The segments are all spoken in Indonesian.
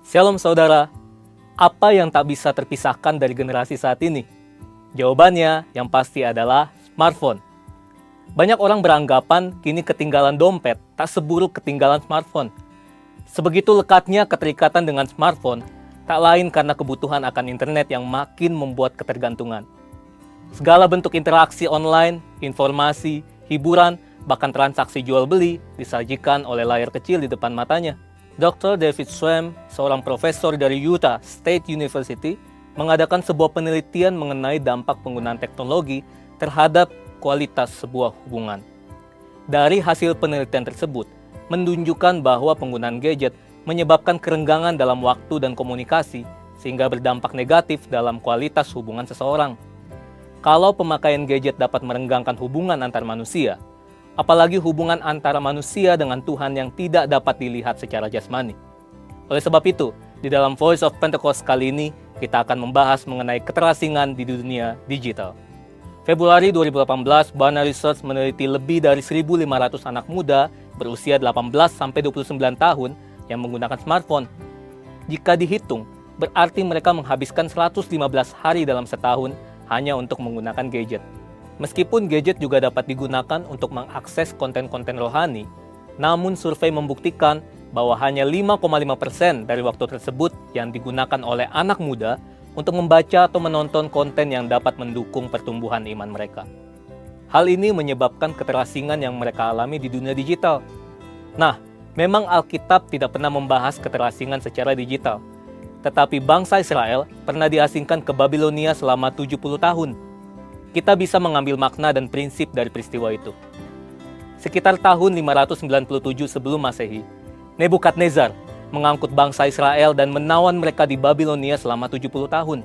Shalom saudara, apa yang tak bisa terpisahkan dari generasi saat ini? Jawabannya yang pasti adalah smartphone. Banyak orang beranggapan kini ketinggalan dompet tak seburuk ketinggalan smartphone. Sebegitu lekatnya keterikatan dengan smartphone, tak lain karena kebutuhan akan internet yang makin membuat ketergantungan. Segala bentuk interaksi online, informasi, hiburan, bahkan transaksi jual-beli disajikan oleh layar kecil di depan matanya. Dr. David Schwem, seorang profesor dari Utah State University, mengadakan sebuah penelitian mengenai dampak penggunaan teknologi terhadap kualitas sebuah hubungan. Dari hasil penelitian tersebut, menunjukkan bahwa penggunaan gadget menyebabkan kerenggangan dalam waktu dan komunikasi, sehingga berdampak negatif dalam kualitas hubungan seseorang. Kalau pemakaian gadget dapat merenggangkan hubungan antar manusia, apalagi hubungan antara manusia dengan Tuhan yang tidak dapat dilihat secara jasmani. Oleh sebab itu, di dalam Voice of Pentecost kali ini, kita akan membahas mengenai keterasingan di dunia digital. Februari 2018, Barna Research meneliti lebih dari 1.500 anak muda berusia 18-29 tahun yang menggunakan smartphone. Jika dihitung, berarti mereka menghabiskan 115 hari dalam setahun hanya untuk menggunakan gadget. Meskipun gadget juga dapat digunakan untuk mengakses konten-konten rohani, namun survei membuktikan bahwa hanya 5,5% dari waktu tersebut yang digunakan oleh anak muda untuk membaca atau menonton konten yang dapat mendukung pertumbuhan iman mereka. Hal ini menyebabkan keterasingan yang mereka alami di dunia digital. Nah, memang Alkitab tidak pernah membahas keterasingan secara digital, tetapi bangsa Israel pernah diasingkan ke Babilonia selama 70 tahun. Kita bisa mengambil makna dan prinsip dari peristiwa itu. Sekitar tahun 597 sebelum Masehi, Nebukadnezar mengangkut bangsa Israel dan menawan mereka di Babilonia selama 70 tahun.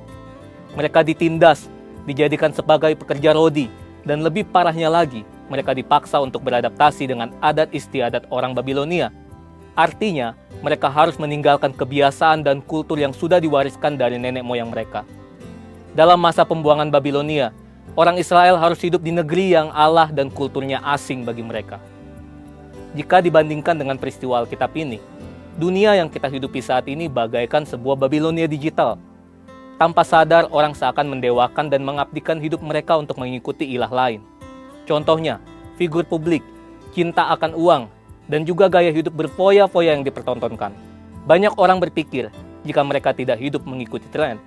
Mereka ditindas, dijadikan sebagai pekerja rodi, dan lebih parahnya lagi, mereka dipaksa untuk beradaptasi dengan adat istiadat orang Babilonia. Artinya, mereka harus meninggalkan kebiasaan dan kultur yang sudah diwariskan dari nenek moyang mereka. Dalam masa pembuangan Babilonia, orang Israel harus hidup di negeri yang Allah dan kulturnya asing bagi mereka. Jika dibandingkan dengan peristiwa Alkitab ini, dunia yang kita hidupi saat ini bagaikan sebuah Babilonia digital. Tanpa sadar, orang seakan mendewakan dan mengabdikan hidup mereka untuk mengikuti ilah lain. Contohnya, figur publik, cinta akan uang, dan juga gaya hidup berfoya-foya yang dipertontonkan. Banyak orang berpikir, jika mereka tidak hidup mengikuti tren,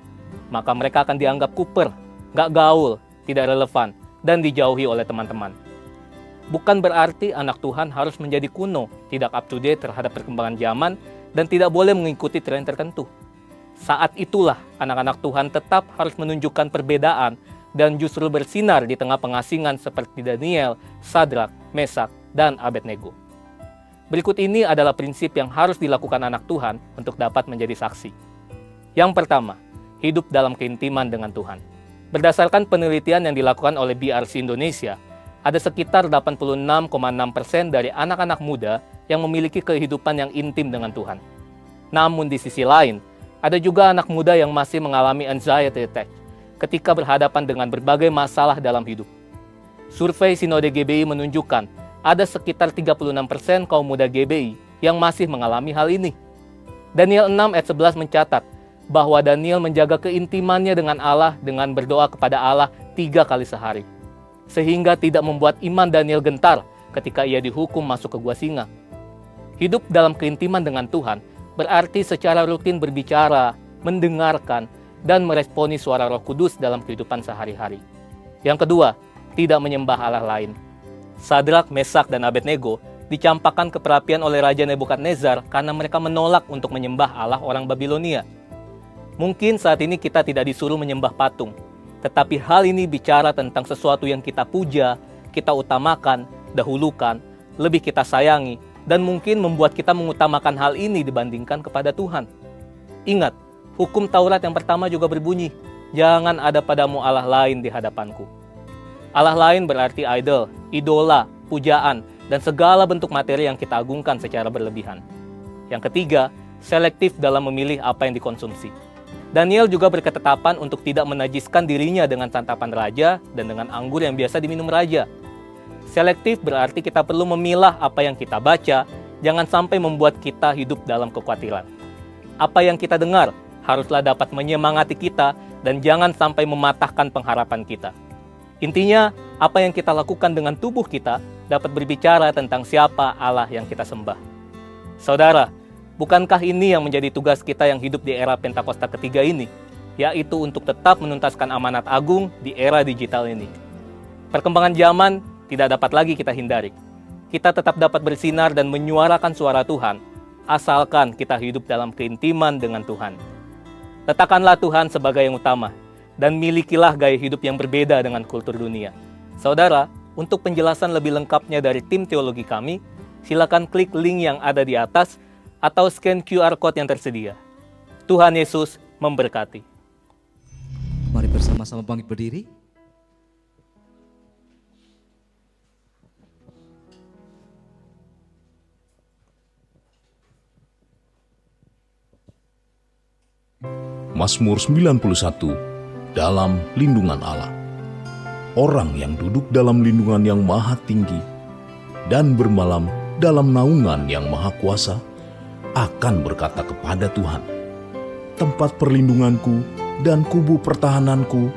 maka mereka akan dianggap kuper, gak gaul, tidak relevan, dan dijauhi oleh teman-teman. Bukan berarti anak Tuhan harus menjadi kuno, tidak up to date terhadap perkembangan zaman, dan tidak boleh mengikuti tren tertentu. Saat itulah anak-anak Tuhan tetap harus menunjukkan perbedaan dan justru bersinar di tengah pengasingan seperti Daniel, Sadrak, Mesak, dan Abednego. Berikut ini adalah prinsip yang harus dilakukan anak Tuhan untuk dapat menjadi saksi. Yang pertama, hidup dalam keintiman dengan Tuhan. Berdasarkan penelitian yang dilakukan oleh BRC Indonesia, ada sekitar 86,6% dari anak-anak muda yang memiliki kehidupan yang intim dengan Tuhan. Namun di sisi lain, ada juga anak muda yang masih mengalami anxiety attack ketika berhadapan dengan berbagai masalah dalam hidup. Survei Sinode GBI menunjukkan ada sekitar 36% kaum muda GBI yang masih mengalami hal ini. Daniel 6 ayat 11 mencatat bahwa Daniel menjaga keintimannya dengan Allah dengan berdoa kepada Allah 3 kali sehari, sehingga tidak membuat iman Daniel gentar ketika ia dihukum masuk ke gua singa. Hidup dalam keintiman dengan Tuhan berarti secara rutin berbicara, mendengarkan, dan meresponi suara Roh Kudus dalam kehidupan sehari-hari. Yang kedua, tidak menyembah Allah lain. Sadrak, Mesak, dan Abednego dicampakkan ke perapian oleh Raja Nebukadnezar karena mereka menolak untuk menyembah Allah orang Babilonia. Mungkin saat ini kita tidak disuruh menyembah patung, tetapi hal ini bicara tentang sesuatu yang kita puja, kita utamakan, dahulukan, lebih kita sayangi, dan mungkin membuat kita mengutamakan hal ini dibandingkan kepada Tuhan. Ingat, hukum Taurat yang pertama juga berbunyi, jangan ada padamu Allah lain di hadapanku. Allah lain berarti idol, idola, pujaan, dan segala bentuk materi yang kita agungkan secara berlebihan. Yang ketiga, selektif dalam memilih apa yang dikonsumsi. Daniel juga berketetapan untuk tidak menajiskan dirinya dengan santapan raja dan dengan anggur yang biasa diminum raja. Selektif berarti kita perlu memilah apa yang kita baca, jangan sampai membuat kita hidup dalam kekhawatiran. Apa yang kita dengar haruslah dapat menyemangati kita dan jangan sampai mematahkan pengharapan kita. Intinya, apa yang kita lakukan dengan tubuh kita dapat berbicara tentang siapa Allah yang kita sembah. Saudara, bukankah ini yang menjadi tugas kita yang hidup di era Pentakosta ketiga ini, yaitu untuk tetap menuntaskan amanat agung di era digital ini. Perkembangan zaman tidak dapat lagi kita hindari. Kita tetap dapat bersinar dan menyuarakan suara Tuhan, asalkan kita hidup dalam keintiman dengan Tuhan. Letakkanlah Tuhan sebagai yang utama, dan milikilah gaya hidup yang berbeda dengan kultur dunia. Saudara, untuk penjelasan lebih lengkapnya dari tim teologi kami, silakan klik link yang ada di atas atau scan QR Code yang tersedia. Tuhan Yesus memberkati. Mari bersama-sama bangkit berdiri. Mazmur 91, dalam lindungan Allah. Orang yang duduk dalam lindungan yang maha tinggi dan bermalam dalam naungan yang maha kuasa akan berkata kepada Tuhan, tempat perlindunganku dan kubu pertahananku,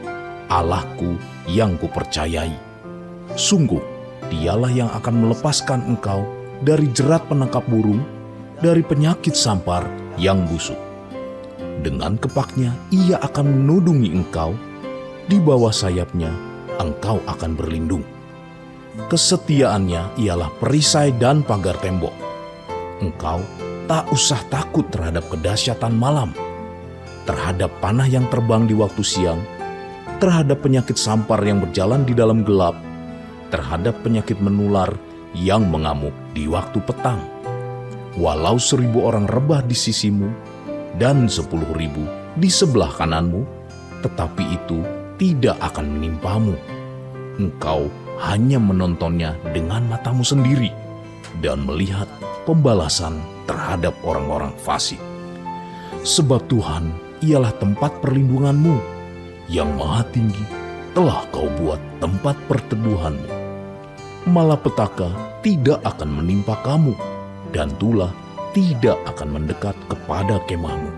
Allahku yang kupercayai. Sungguh, dialah yang akan melepaskan engkau dari jerat penangkap burung, dari penyakit sampar yang busuk. Dengan kepaknya ia akan menudungi engkau, di bawah sayapnya engkau akan berlindung. Kesetiaannya ialah perisai dan pagar tembok. Engkau tak usah takut terhadap kedahsyatan malam, terhadap panah yang terbang di waktu siang, terhadap penyakit sampar yang berjalan di dalam gelap, terhadap penyakit menular yang mengamuk di waktu petang. Walau 1.000 orang rebah di sisimu, dan 10.000 di sebelah kananmu, tetapi itu tidak akan menimpamu. Engkau hanya menontonnya dengan matamu sendiri dan melihat pembalasan terhadap orang-orang fasik. Sebab Tuhan ialah tempat perlindunganmu, yang maha tinggi telah kau buat tempat perteduhanmu. Malapetaka tidak akan menimpa kamu, dan tulah tidak akan mendekat kepada kemahmu.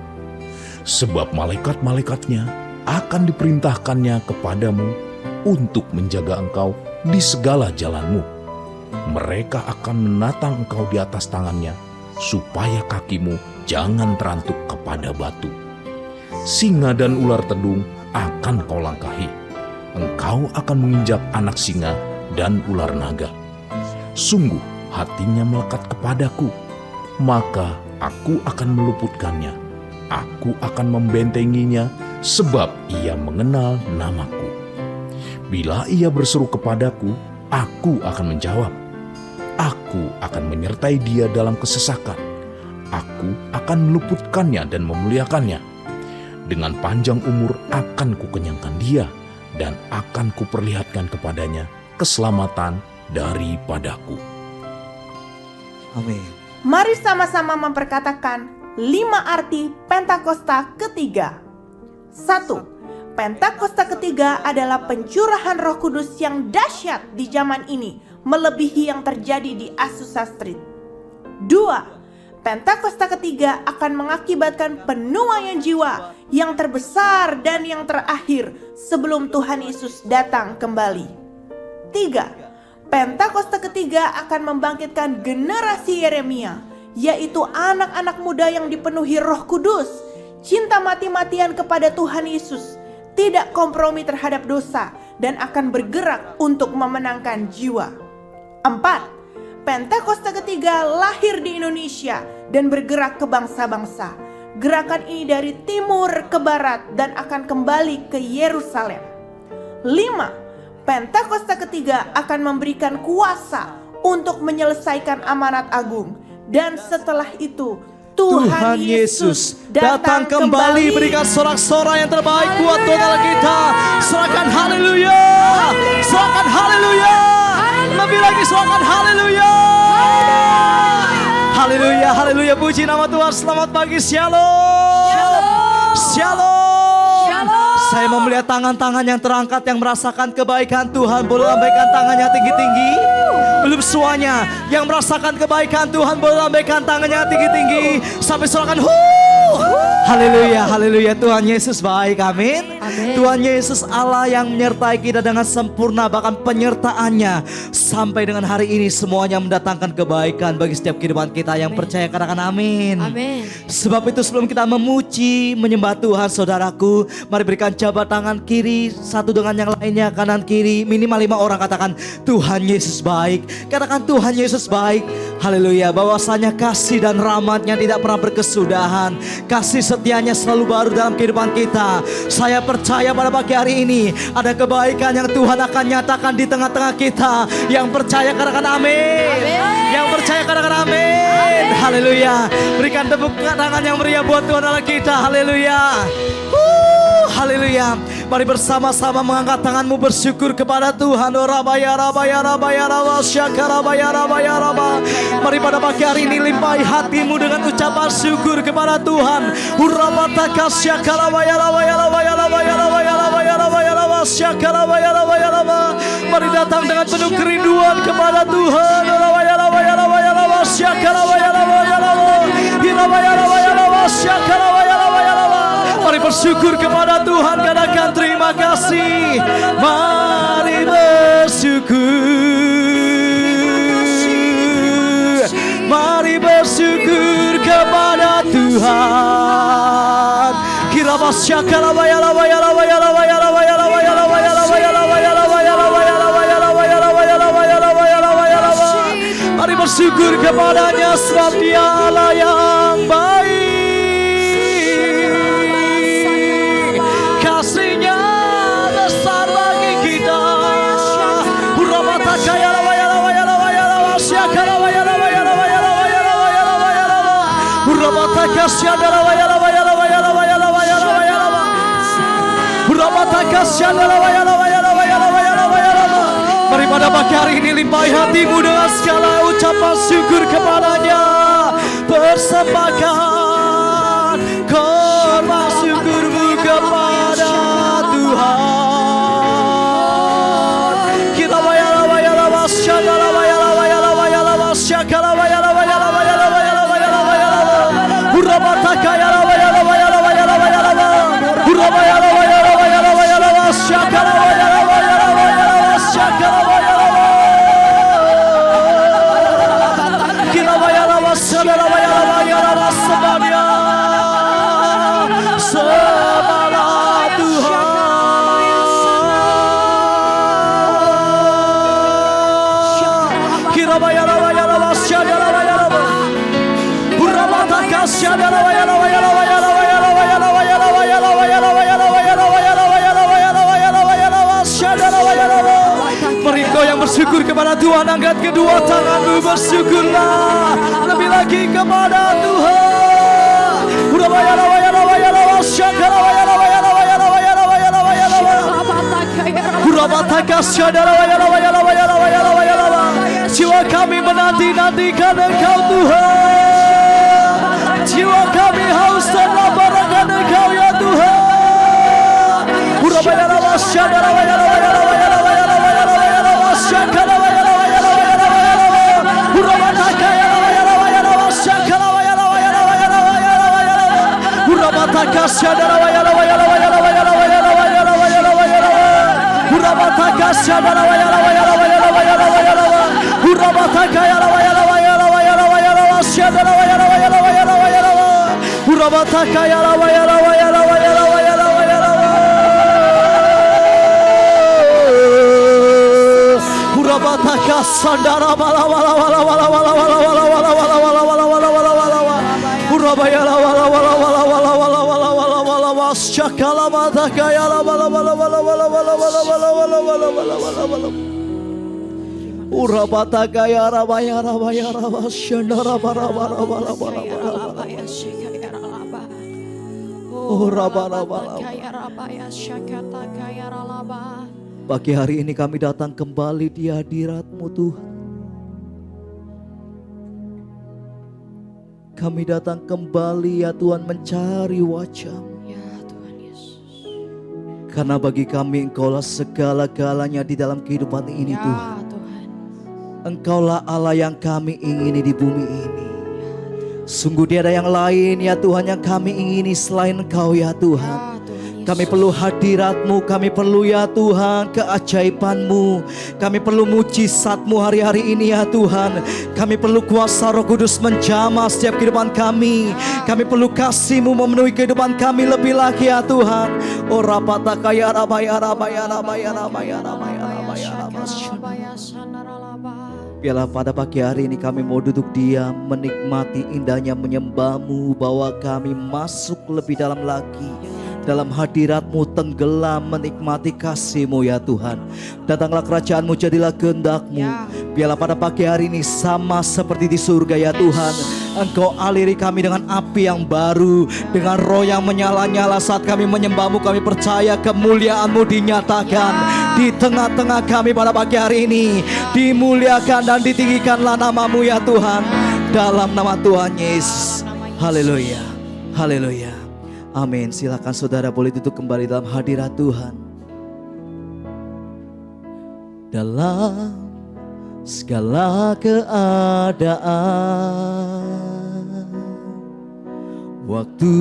Sebab malaikat-malaikatnya akan diperintahkannya kepadamu untuk menjaga engkau di segala jalanmu. Mereka akan menatang engkau di atas tangannya, supaya kakimu jangan terantuk kepada batu. Singa dan ular tedung akan kau langkahi. Engkau akan menginjak anak singa dan ular naga. Sungguh hatinya melekat kepadaku, maka aku akan meluputkannya. Aku akan membentenginya, sebab ia mengenal namaku. Bila ia berseru kepadaku, aku akan menjawab. Aku akan menyertai dia dalam kesesakan. Aku akan meluputkannya dan memuliakannya. Dengan panjang umur akan kukenyangkan dia, dan akan kuperlihatkan kepadanya keselamatan daripadaku. Amin. Mari sama-sama memperkatakan 5 arti Pentakosta ketiga. 1. Pentakosta ketiga adalah pencurahan Roh Kudus yang dahsyat di zaman ini, melebihi yang terjadi di Azusa Street. 2. Pentakosta ketiga akan mengakibatkan penuaian jiwa yang terbesar dan yang terakhir sebelum Tuhan Yesus datang kembali. 3. Pentakosta ketiga akan membangkitkan generasi Yeremia, yaitu anak-anak muda yang dipenuhi Roh Kudus, cinta mati-matian kepada Tuhan Yesus, tidak kompromi terhadap dosa, dan akan bergerak untuk memenangkan jiwa. 4. Pentakosta ketiga lahir di Indonesia dan bergerak ke bangsa-bangsa. Gerakan ini dari timur ke barat dan akan kembali ke Yerusalem. 5. Pentakosta ketiga akan memberikan kuasa untuk menyelesaikan amanat agung. Dan setelah itu Tuhan Yesus datang kembali. Berikan sorak-sorai yang terbaik buat Tuhan Allah kita. Serahkan haleluya. Serahkan haleluya. Lebih lagi serahkan haleluya. Haleluya, haleluya. Puji nama Tuhan. Selamat pagi. Shalom. Shalom. Saya mau melihat tangan-tangan yang terangkat yang merasakan kebaikan Tuhan. Boleh lambaikan tangannya tinggi-tinggi. Belum semuanya yang merasakan kebaikan Tuhan boleh lambaikan tangannya tinggi-tinggi sampai serahkan Haleluya, haleluya. Tuhan Yesus baik, amin. Amin. Tuhan Yesus Allah yang menyertai kita dengan sempurna, bahkan penyertaannya sampai dengan hari ini semuanya mendatangkan kebaikan bagi setiap kehidupan kita yang percaya, katakan amin. Amin. Sebab itu sebelum kita memuji, menyembah Tuhan, saudaraku, mari berikan jabat tangan kiri satu dengan yang lainnya, kanan kiri, minimal 5 orang, katakan Tuhan Yesus baik. Katakan Tuhan Yesus baik. Haleluya, bahwasanya kasih dan rahmatnya tidak pernah berkesudahan. Kasih setianya selalu baru dalam kehidupan kita. Saya percaya pada pagi hari ini ada kebaikan yang Tuhan akan nyatakan di tengah-tengah kita. Yang percaya katakan amin. Yang percaya katakan amin. Haleluya. Berikan tepuk tangan yang meriah buat Tuhan Allah kita. Haleluya. Haleluya. Mari bersama-sama mengangkat tanganmu bersyukur kepada Tuhan. Mari pada pagi hari ini limpahi hatimu dengan ucapan syukur kepada Tuhan. Mari datang dengan penuh kerinduan kepada Tuhan. Mari bersyukur kepada Tuhan, katakan terima kasih. Mari bersyukur. Mari bersyukur kepada Tuhan. Mari bersyukur kepadanya sebab Dia Allah yang baik. Kasih-Nya besar bagi kita. Mari pada pagi hari ini limpahi hatimu dengan segala ucapan syukur kepadanya. Persembahkan korban syukurmu kepada Tuhan. Kita Mari kau yang bersyukur kepada Tuhan, angkat kedua tanganmu, bersyukurlah lebih lagi kepada Tuhan. Jiwa kami menanti-nantikan Engkau Tuhan. Jiwa kami haus dan lapar akan Engkau ya Tuhan. Sandara bala bala bala bala bala bala bala bala bala bala bala bala bala bala Urabaya la bala bala bala bala bala bala bala bala bala Shakala mata kaya la bala bala bala bala bala bala bala bala bala bala bala bala Urabata kaya rabaya rabaya rabaya Shandara bara bara bara bara bara Urabara bala. Pagi hari ini kami datang kembali di hadirat-Mu Tuhan. Kami datang kembali ya Tuhan mencari wajah-Mu. Ya Tuhan Yesus. Karena bagi kami Engkaulah segala-galanya di dalam kehidupan ini Ya Tuhan. Tuhan. Engkaulah Allah yang kami ingini di bumi ini. Sungguh tiada yang lain ya Tuhan yang kami ingini selain Engkau ya Tuhan. Kami perlu hadirat-Mu, kami perlu ya Tuhan keajaiban-Mu, kami perlu mujizat-Mu hari-hari ini ya Tuhan. Kami perlu kuasa Roh Kudus menjamah setiap kehidupan kami. Kami perlu kasih-Mu memenuhi kehidupan kami lebih lagi ya Tuhan. Oh rapatakaya rabaya rabaya rabaya rabaya rabaya rabaya rabaya. Biarlah pada pagi hari ini kami mau duduk diam, menikmati indahnya menyembah-Mu, bawa kami masuk lebih dalam lagi dalam hadirat-Mu, tenggelam menikmati kasih-Mu ya Tuhan. Datanglah kerajaan-Mu, jadilah kehendak-Mu. Biarlah pada pagi hari ini sama seperti di surga ya Tuhan, Engkau aliri kami dengan api yang baru, dengan roh yang menyala-nyala saat kami menyembah-Mu. Kami percaya kemuliaan-Mu dinyatakan di tengah-tengah kami pada pagi hari ini. Dimuliakan dan ditinggikanlah nama-Mu ya Tuhan, dalam nama Tuhan Yesus. Haleluya, haleluya. Amin. Silakan saudara boleh duduk kembali dalam hadirat Tuhan. Dalam segala keadaan, waktu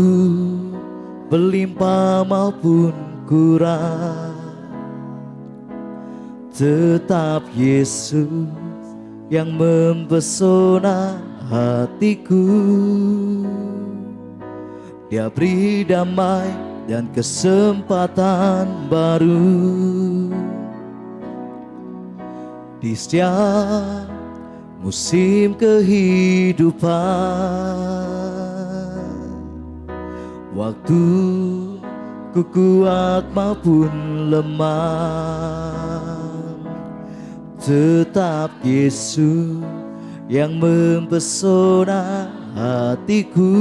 berlimpah maupun kurang, tetap Yesus yang mempesona hatiku. Dia beri damai dan kesempatan baru di setiap musim kehidupan. Waktu ku kuat maupun lemah, tetap Yesus yang mempesona hatiku.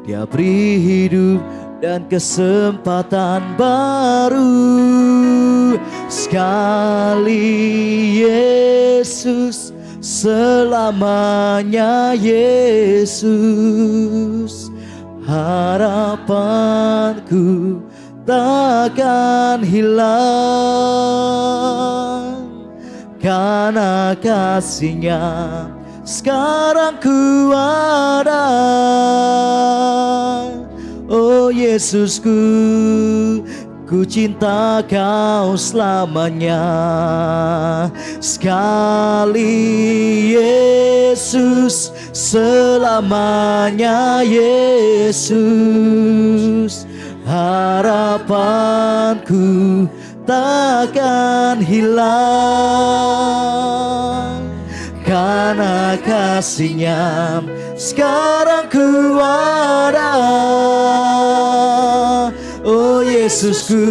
Dia beri hidup dan kesempatan baru. Sekali Yesus, selamanya Yesus. Harapanku takkan hilang, karena kasih-Nya sekarang ku ada. Oh Yesusku, ku cinta Kau selamanya. Sekali Yesus, selamanya Yesus. Harapanku takkan hilang, karena kasih-Nya sekarang ku ada. Oh Yesusku,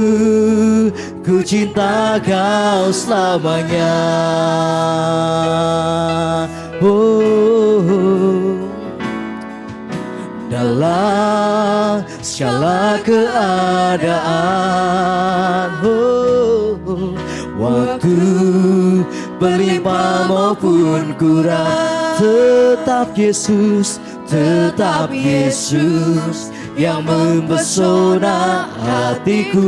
ku cinta Kau selamanya. Oh, dalam segala keadaan, waktu berlimpah maupun kurang, tetap Yesus, tetap Yesus yang mempesona hatiku.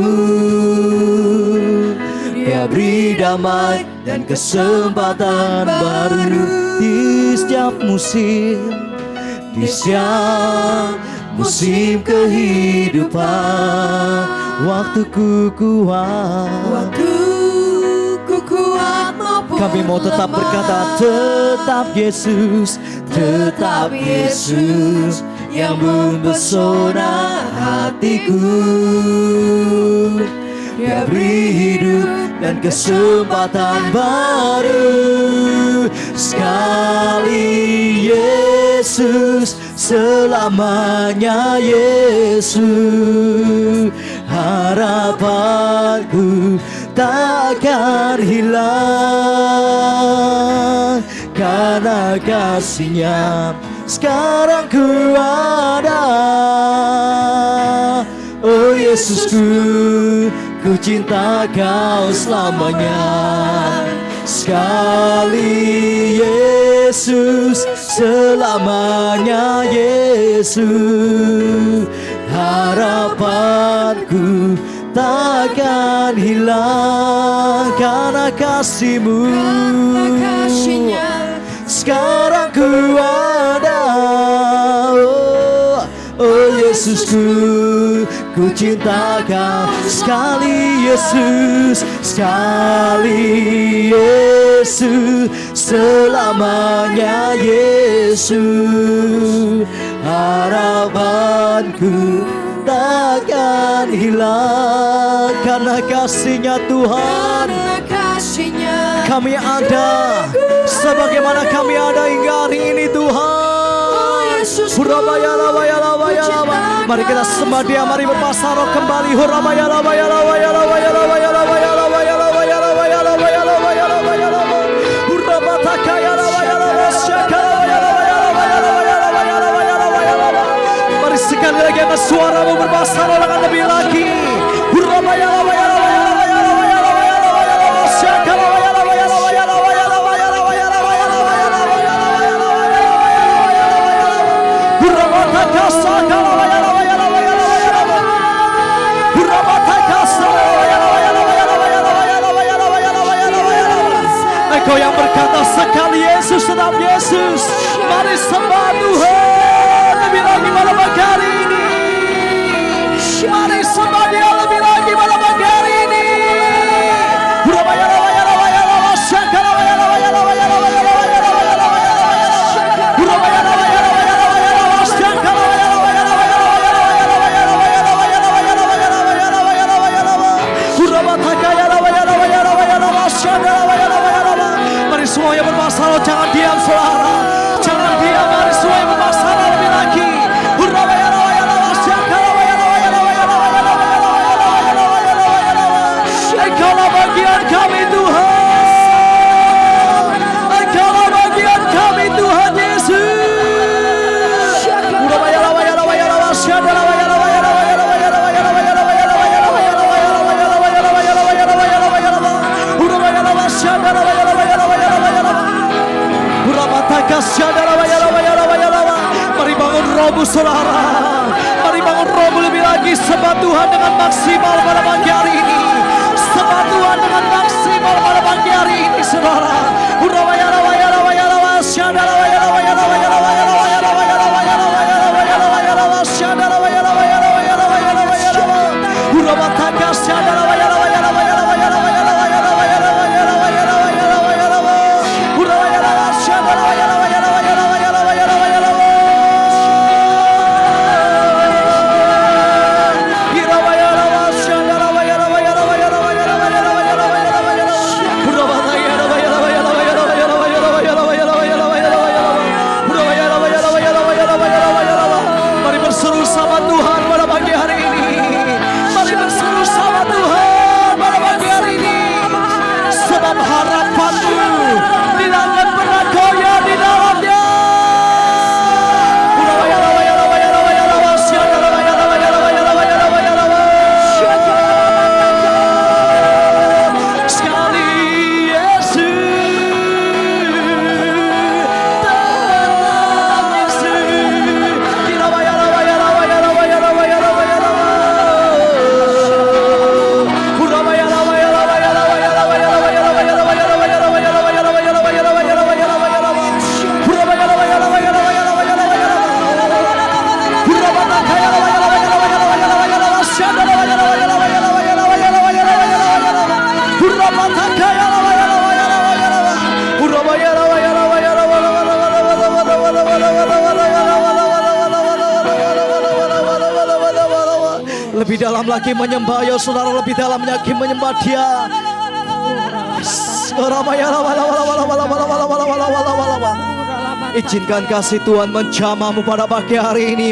Dia beri damai dan kesempatan baru di setiap musim, di setiap musim kehidupan. Waktuku kuat, kami mau tetap berkata, tetap Yesus, tetap Yesus yang mempesona hatiku. Dia beri hidup dan kesempatan baru. Sekali Yesus, selamanya Yesus. Harapanku takkan hilang, karena kasih-Nya sekarang ku ada. Oh Yesusku, ku cinta Kau selamanya. Sekali Yesus, selamanya Yesus. Harapanku takkan hilang, karena kasih-Mu sekarang ku ku ada. Oh Yesusku, ku cinta kau sekali Yesus, sekali Yesus, selamanya Yesus. Harapanku takkan hilang karena kasih-Nya Tuhan. Kami ada sebagaimana kami ada hingga hari ini Tuhan. Mari kita sembah Dia, mari berpasrah roh kembali. Mari sekali lagi angkat suaramu, berpasrah roh dengan lebih lagi. Engkau yang berkata sekali Yesus tetap Yesus. Mari sembah Tuhan lebih lagi pada pagi hari ini. Mari sembah Dia lebih lagi pada pagi hari ini. Mari semuanya bermasalah, jangan diam saudara, jangan diam, mari semuanya bermasalah lebih lagi. Engkaulah bagian kami Tuhan, Engkaulah bagian kami Tuhan Yesus. Mari bangun rohmu saudara, mari bangun rohmu lebih lagi. Sembah Tuhan dengan maksimal pada pagi hari ini. Sembah Tuhan dengan maksimal pada pagi hari ini saudara. Lebih dalam lagi menyembah ya saudara, lebih dalam lagi menyembah Dia. Izinkan kasih Tuhan menjamahmu pada pagi hari ini.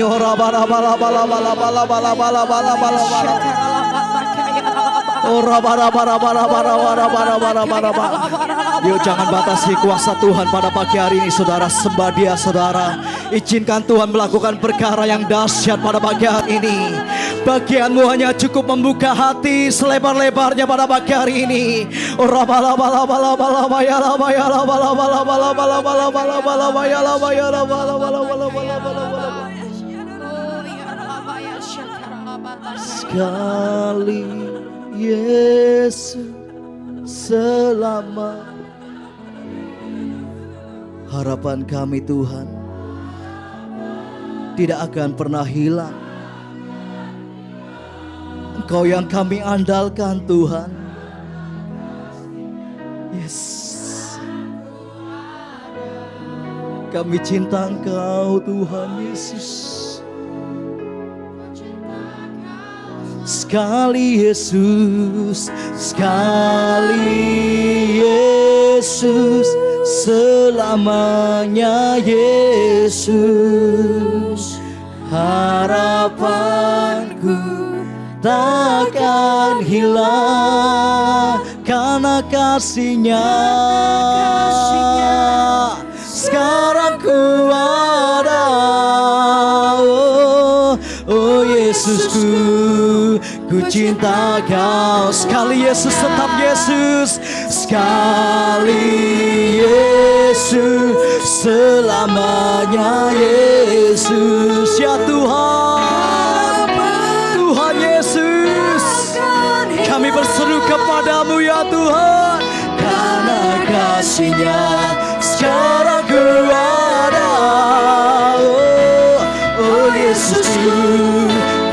Yuk jangan batasi kuasa Tuhan pada pagi hari ini saudara. Sembah Dia saudara. Izinkan Tuhan melakukan perkara yang dahsyat pada pagi hari ini. Bagianmu hanya cukup membuka hati selebar-lebarnya pada pagi hari ini. Sekali Yesus selama Harapan kami Tuhan tidak akan pernah hilang. Engkau yang kami andalkan Tuhan. Yes. Kami cinta Engkau Tuhan Yesus. Sekali Yesus, sekali Yesus, selamanya Yesus. Harapanku takkan hilang karena kasih-Nya. Sekarang ku ada, oh Yesusku, ku cinta Kau. Sekali Yesus, tetap Yesus. Sekali Yesus, selamanya Yesus. Ya Tuhan, Tuhan Yesus, kami berseru kepadamu ya Tuhan. Karena kasih-Nya sekarang ku ada, oh Yesusku,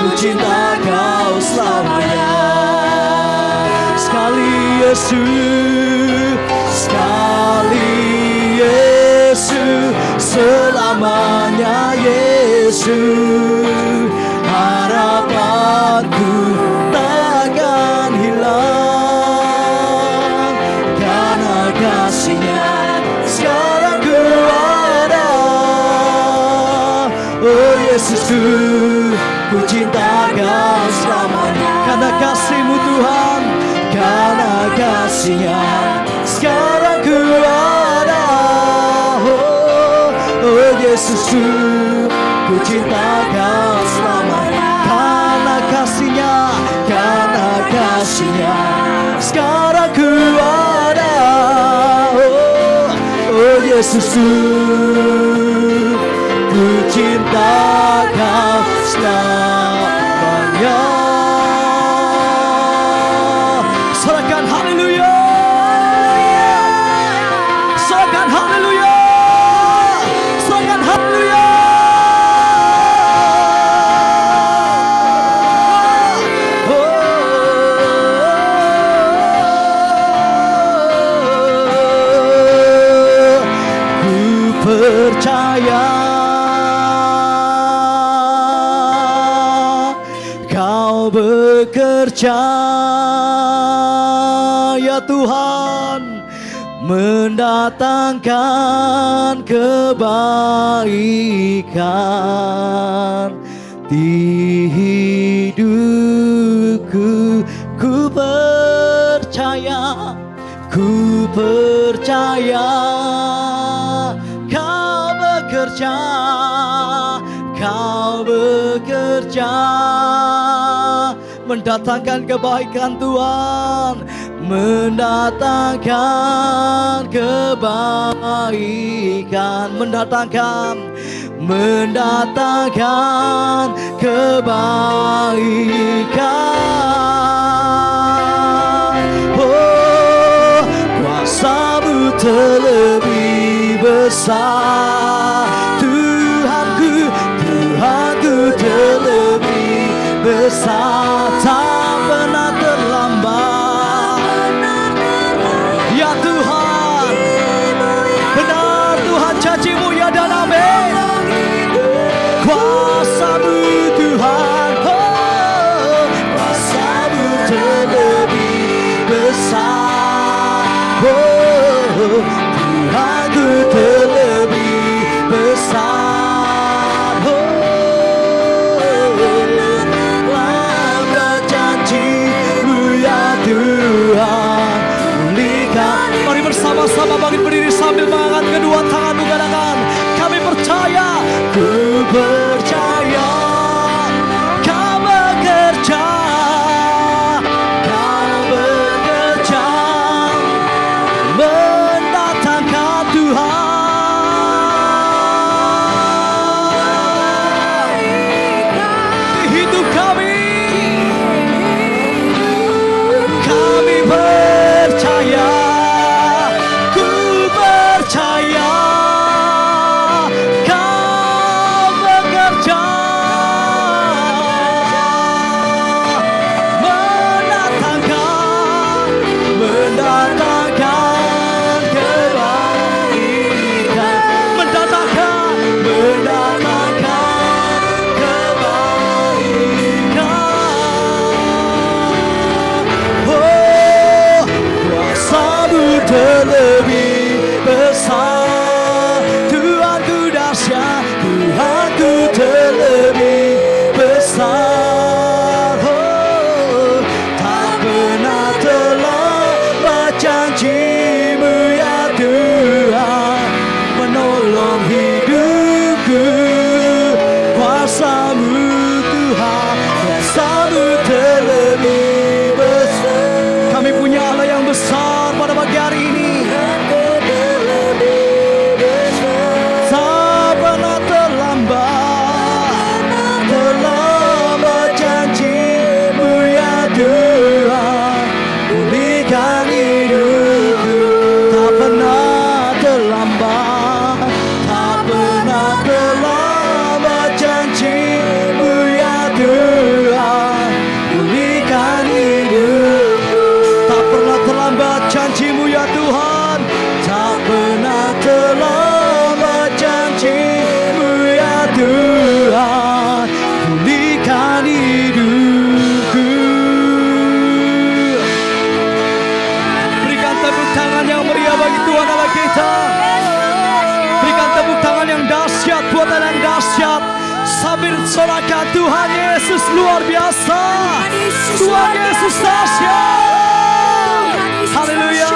ku cinta Kau selamanya. Sekali Yesus, sekali Yesus, selamanya Yesus. Harapanku takkan hilang karena kasih-Nya sekarang ku ada, oh Yesusku, ku cinta Kau selamanya. Karena kasih-Mu Tuhan, karena kasih-Nya sekarang ku ada, oh Yesusku, ku cinta Kau selamanya. Karena kasih-Nya, karena kasih-Nya sekarang ku ada, oh Yesusku, ku cinta Kau selamanya. Serahkan haleluya, serahkan haleluya, serahkan haleluya. Ku percaya Kau bekerja ya Tuhan, mendatangkan kebaikan di hidupku. Ku percaya, ku percaya Kau bekerja, Kau bekerja, mendatangkan kebaikan Tuhan, mendatangkan kebaikan, mendatangkan kebaikan. Oh, kuasa-Mu terlebih besar, Tuhanku, Tuhanku terlebih besar, tak pernah terlambat. Ya Tuhan, benar Tuhan janji-Mu ya dan amin. Kuasa-Mu Tuhan, oh, kuasa-Mu terlebih besar, oh, Tuhanku terlebih besar, oh, lambat janji-Mu ya Tuhan, pulihkan. Mari bersama-sama bangkit berdiri sambil mengangkat kedua tangan, katakan, kami percaya, ku percaya Kau bekerja, Kau bekerja, mendatangkan Tuhan di hidup kami. Kami percaya, ku percaya sorakan Tuhan Yesus luar biasa. Tuhan Yesus dahsyat. Haleluya.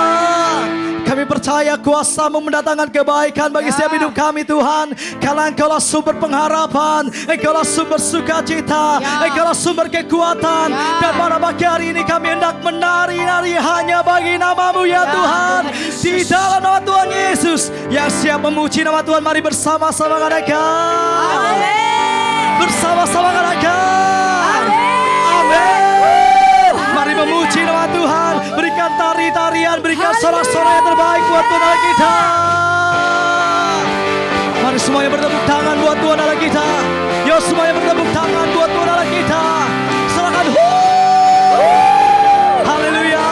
Kami percaya kuasa-Mu mendatangkan kebaikan bagi setiap hidup kami Tuhan. Karena Engkaulah sumber pengharapan, Engkaulah sumber sukacita, Engkaulah sumber kekuatan. Dan pada pagi hari ini kami hendak menari-nari hanya bagi nama-Mu ya Tuhan. Di dalam nama Tuhan Yesus yang siap memuji nama Tuhan, mari bersama-sama katakan. Bersama-sama katakan. Amin. Mari memuji nama Tuhan, berikan tari-tarian, berikan sorak-sorak yang terbaik buat Tuhan Allah kita. Mari semuanya bertepuk tangan buat Tuhan Allah kita. Yo semuanya bertepuk tangan buat Tuhan Allah kita. Serahkan. Haleluya.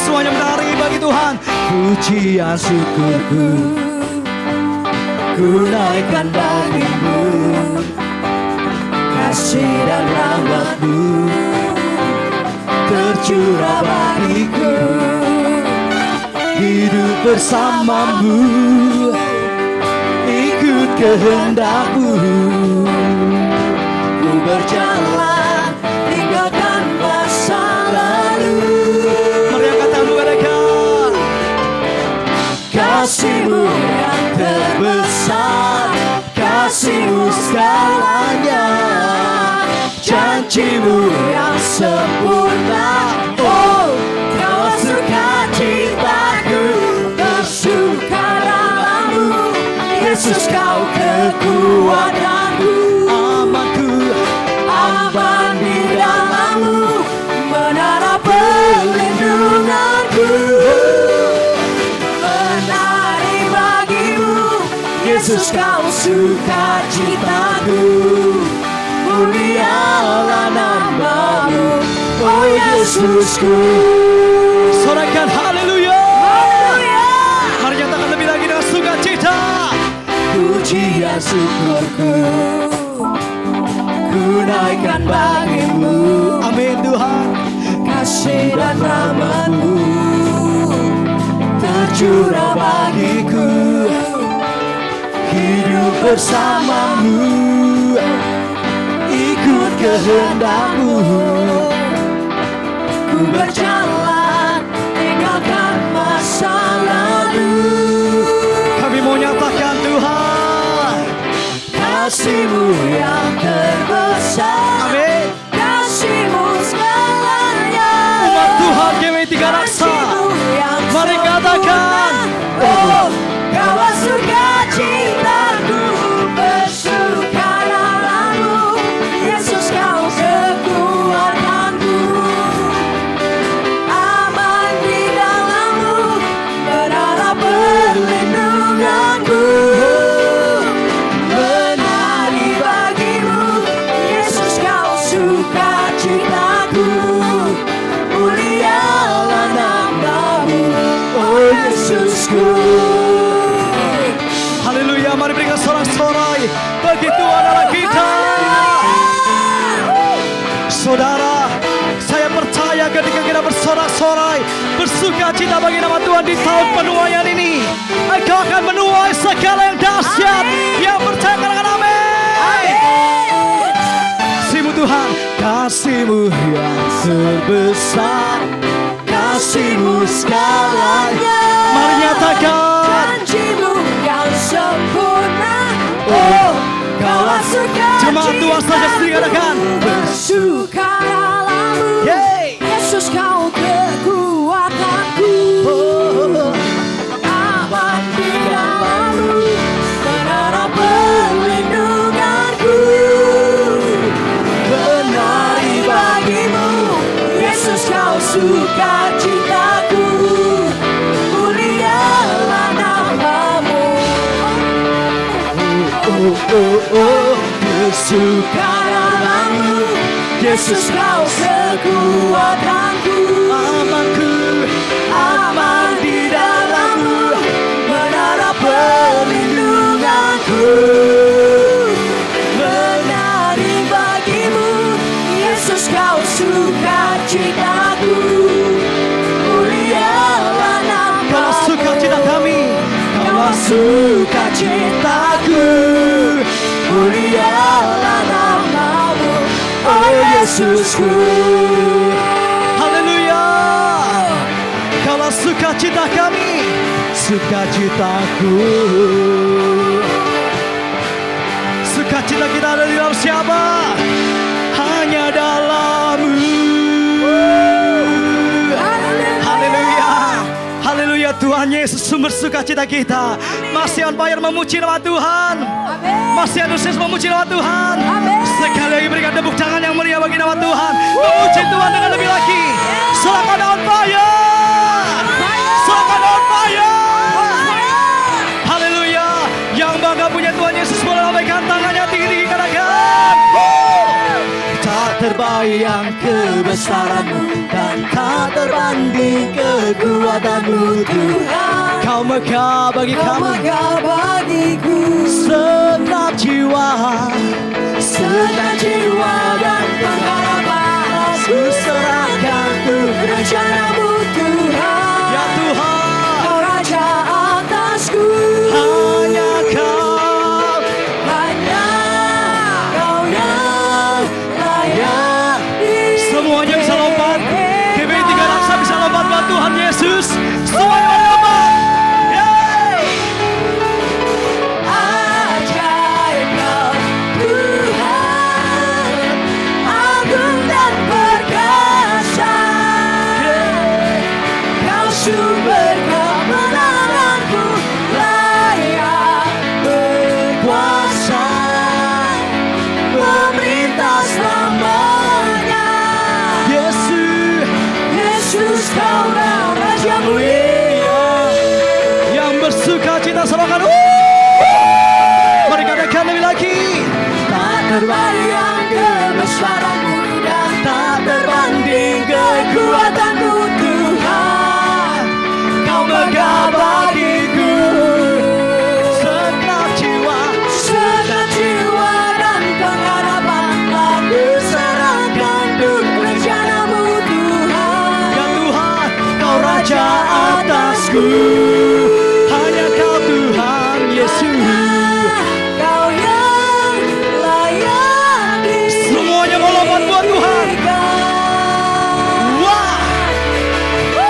Semuanya menari bagi Tuhan. Pujian syukurku ku naikkan bagimu, kasih dan rahmat-Mu tercurah bagiku. Hidup bersama-Mu, ikut kehendak-Mu. Ku berjalan, tinggalkan masa lalu. Mari angkat tanganmu katakan. Kasih-Mu yang terbesar, kasih-Mu segalanya, janji-Mu yang sempurna. Oh, Kau sukacitaku, bersukaralah-Mu. Yesus Kau kekuatanku, aman di dalam-Mu, menara perlindunganku. Menari bagi-Mu, Yesus Kau sukacitaku. Mulialah nama-Mu, oh Yesusku. Sorakan haleluya. Haleluya. Mari nyatakan lebih lagi dengan sukacita. Pujian syukurku ku naikkan bagi-Mu. Amin Tuhan. Kasih dan rahmat-Mu tercurah bagiku. Hidup bersama-Mu, ikut kehendak-Mu. Ku berjalan, tinggalkan masa lalu. Kami mau nyatakan Tuhan, kasih-Mu yang terbesar. Amin. Kasih-Mu segalanya. Umat Tuhan GW3 Raksa, mari katakan. Oh, Kau sukacitaku, bersukaralah-Mu. Yesus Kau kekuatanku, aman di dalam-Mu, menara perlindunganku. Menari bagi-Mu, Yesus Kau sukacitaku. Mulialah nama-Mu, oh Yesusku. Haleluya, mari berikan sorak-sorai bagi Tuhan Allah kita. Saudara, saya percaya ketika kita bersorak-sorai, bersukacita bagi nama Tuhan di tahun penuaian ini, Engkau akan menuai segala yang dahsyat. Yang percaya katakan amin. Kasih-Mu Tuhan, kasih-Mu yang terbesar, kasih-Mu segalanya. Mari nyatakan. Janji-Mu yang sempurna. Oh, Kaulah sukacita. Jemaat Tuhan saja sendiri katakan. Bersukaralah-Mu. Yesus Kau kekuatanku. Aman di dalam-Mu, menara perlindunganku. Menari bagi-Mu, Yesus Kau sukacitaku. Mulialah nama-Mu. Bersukaralah-Mu, Yesus Kau kekuatanku. Amanku, aman di dalam-Mu, menara perlindunganku. Menari bagi-Mu, Yesus Kau sukacitaku. Mulialah nama-Mu. Kaulah sukacita kami, Kaulah sukacitaku. Mulia Yesusku. Haleluya. Kaulah sukacita kami, sukacitaku. Sukacita kita ada di dalam siapa? Hanya dalam-Mu. Haleluya. Haleluya, Tuhan Yesus sumber sukacita kita. Masih on fire memuji nama Tuhan. Masih antusias memuji nama Tuhan. Sekali lagi berikan tepuk tangan yang meriah bagi nama Tuhan. Memuji Tuhan dengan lebih lagi. Silakan on fire. Silakan on fire. Haleluya. Yang bangga punya Tuhan Yesus boleh lambaikan tangannya tinggi-tinggi katakan. Tak terbayang kebesaran-Mu dan tak terbanding kekuatan-Mu Tuhan. Kau megah bagi kami, segenap jiwa dan pengharapan. Aku serahkan untuk rencana-Mu Tuhan. Ya Tuhan, Kau Raja atasku. Hanya Kau yang layak. Semuanya bisa lompat. GBI 3 Raksa bisa lompat buat Tuhan Yesus. Semuanya lompat. Yeay. Ajaib Kau Tuhan, agung dan perkasa. Kau sumber kemenanganku, layak berkuasa, pemerintah selamanya. Yesus Kaulah Raja mulia, yang bersuka cita serangan. Mari katakan lebih lagi. Tak terbayang kebesaran-Mu dan tak terbanding kekuatan-Mu Tuhan. Kau megah bagiku, segenap jiwa dan pengharapan. Aku serahkan untuk rencana-Mu Tuhan. Ya Tuhan, Kau Raja atasku. Hanya Kau Tuhan Yesus. Kau yang layak. Semuanya mau lompat buat Tuhan. Wah. 2,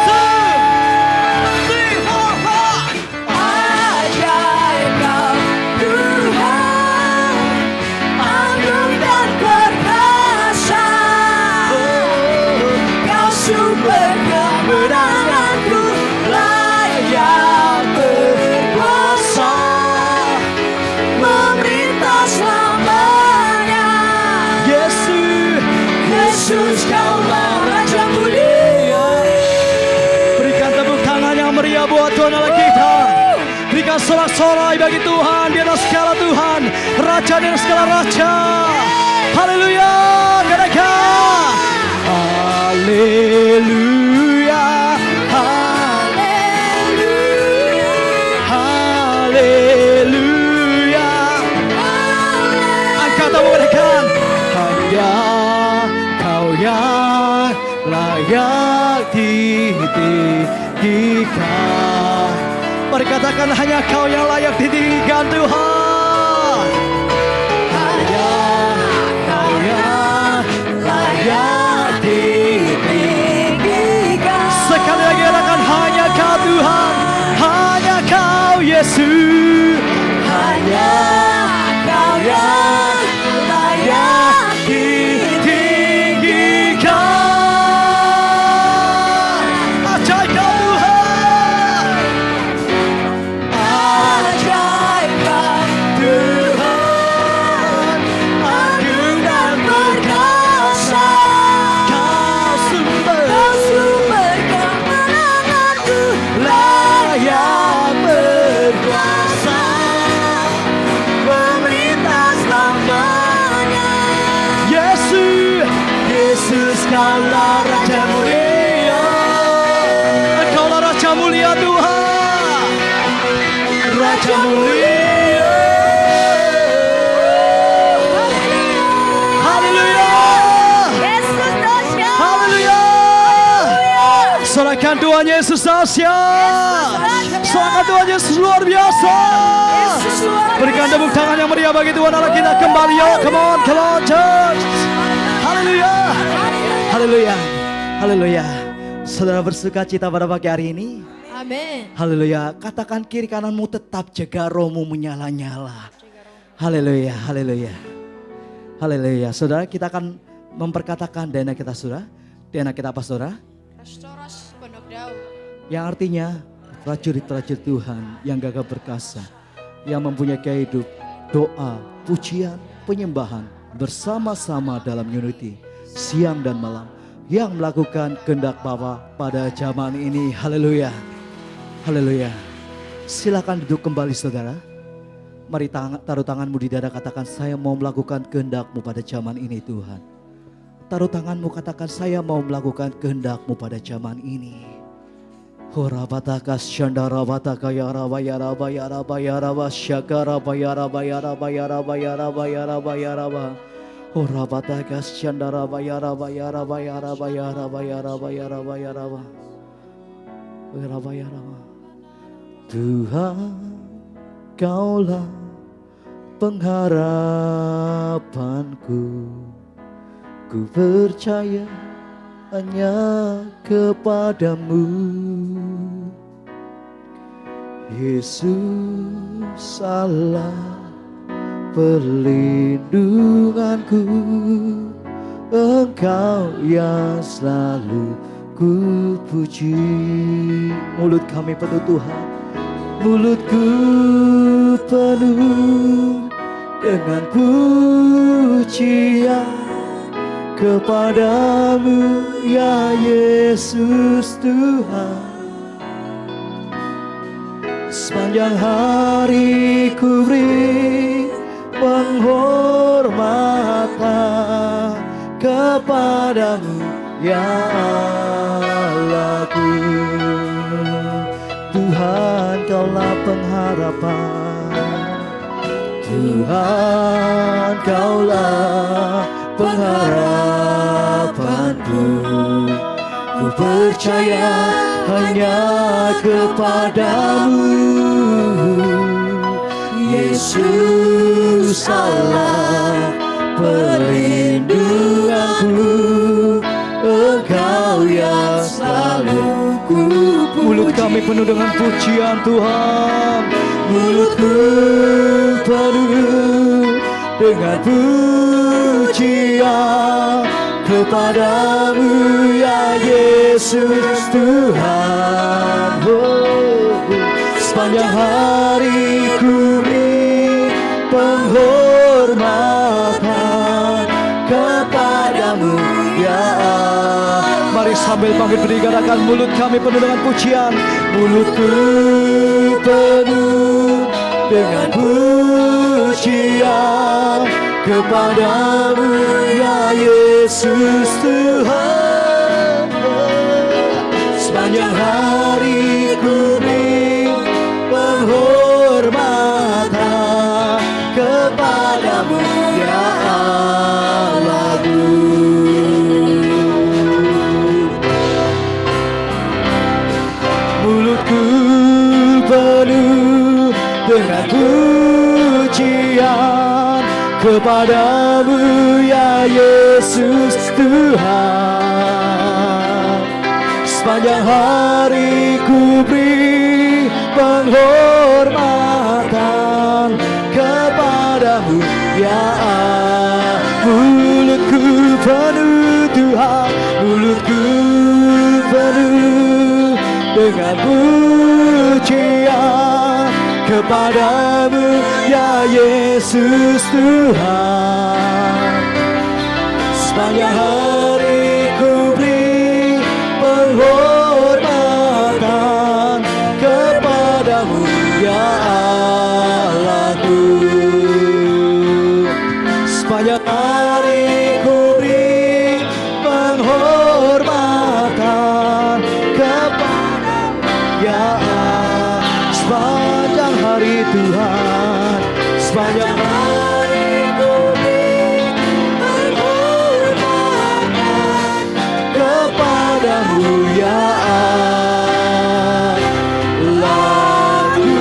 3, 4, 5. Ajaib Kau Tuhan, agung dan perkasa. Kau sumber kemenanganku, layak berkuasa, memerintah selamanya. Yesus Kaulah Raja mulia. Berikan tepuk tangan yang meriah buat Tuhan Allah kita. Berikan sorak-sorai bagi Tuhan di atas segala Tuhan, Raja di atas segala Raja. Haleluya. Katakan haleluya. Haleluya. Angkat tangan katakan, hanya Kau yang layak ditinggikan. Mari katakan, hanya Kau yang layak ditinggikan Tuhan. Hanya Kau yang layak ditinggikan. Sekali lagi katakan, hanya Kau Tuhan, hanya Kau Yesus. Hanya Kau yang layak ditinggikan. Ajaib Kau Tuhan. Ajaib Kau Tuhan, agung dan perkasa. Kau sumber kemenanganku, layak berkuasa, pemerintah selamanya. Yesus Kaulah Raja mulia. Engkaulah Raja mulia Tuhan, Raja mulia. Haleluya. Haleluya. Serahkan Tuhan Yesus dahsyat. Serahkan Tuhan Yesus luar biasa. Berikan tepuk tangan yang meriah bagi Tuhan Allah kita kembali. Yo, come on church. Haleluya. Haleluya. Haleluya. Haleluya. Saudara bersuka cita pada pagi hari ini? Amin. Haleluya. Katakan kiri kananmu tetap jaga rohmu menyala-nyala. Haleluya. Haleluya. Haleluya. Saudara, kita akan memperkatakan DNA kita, saudara. DNA kita apa, saudara? Restoras Pondok Daud. Yang artinya prajurit-prajurit Tuhan yang gagah perkasa, yang mempunyai kehidup, doa, pujian, penyembahan bersama-sama dalam unity siang dan malam, yang melakukan kehendak Bapa pada zaman ini. Haleluya. Haleluya. Silakan duduk kembali, saudara. Mari taruh tanganmu di dada, katakan, saya mau melakukan kehendak-Mu pada zaman ini, Tuhan. Taruh tanganmu, katakan, saya mau melakukan kehendak-Mu pada zaman ini. Horabataka syandara bataka ya raba ya raba ya raba ya raba syakara ya raba ya raba ya raba ya raba ya raba ya raba. Horabataka syandara ya raba ya raba ya raba ya raba ya raba ya raba ya raba. Ya raba ya raba. Tuhan, Kaulah pengharapanku. Ku percaya hanya kepadamu, Yesus Allah perlindunganku. Engkau yang selalu ku puji. Mulut kami penuh Tuhan, mulutku penuh dengan pujian kepadamu, ya Yesus Tuhan. Sepanjang hari ku beri penghormatan kepadamu, ya Allahku. Tuhan, Kaulah pengharapan. Tuhan, Kaulah pengharapanku. Ku percaya hanya kepadamu, Yesus Allah perlindunganku. Engkau yang selalu ku puji. Mulut kami penuh dengan pujian Tuhan. Mulutku penuh dengan pujian kepadamu, ya Yesus Tuhan. Oh, sepanjang hari ku beri penghormatan kepadamu, ya Allah. Mari sambil panggil berikan mulut kami penuh dengan pujian. Mulutku penuh dengan pujian kepadamu, ya Yesus Tuhan. Sepanjang hari ku beri penghormatan kepadamu, ya Allahku. Mulutku penuh dengan pujian kepadamu, ya Yesus Tuhan. Sepanjang hari ku beri penghormatan kepadamu, ya Allah. Mulutku penuh Tuhan, mulutku penuh dengan pujian kepadamu, ya Yesus Tuhan. Sepanjang hari ku beri penghormatan kepadamu, ya Allahku. Sepanjang hari ku beri penghormatan kepadamu, ya Allah. Sepanjang hari Tuhan, sepanjang hari ku beri penghormatan kepadamu, ya Allahku.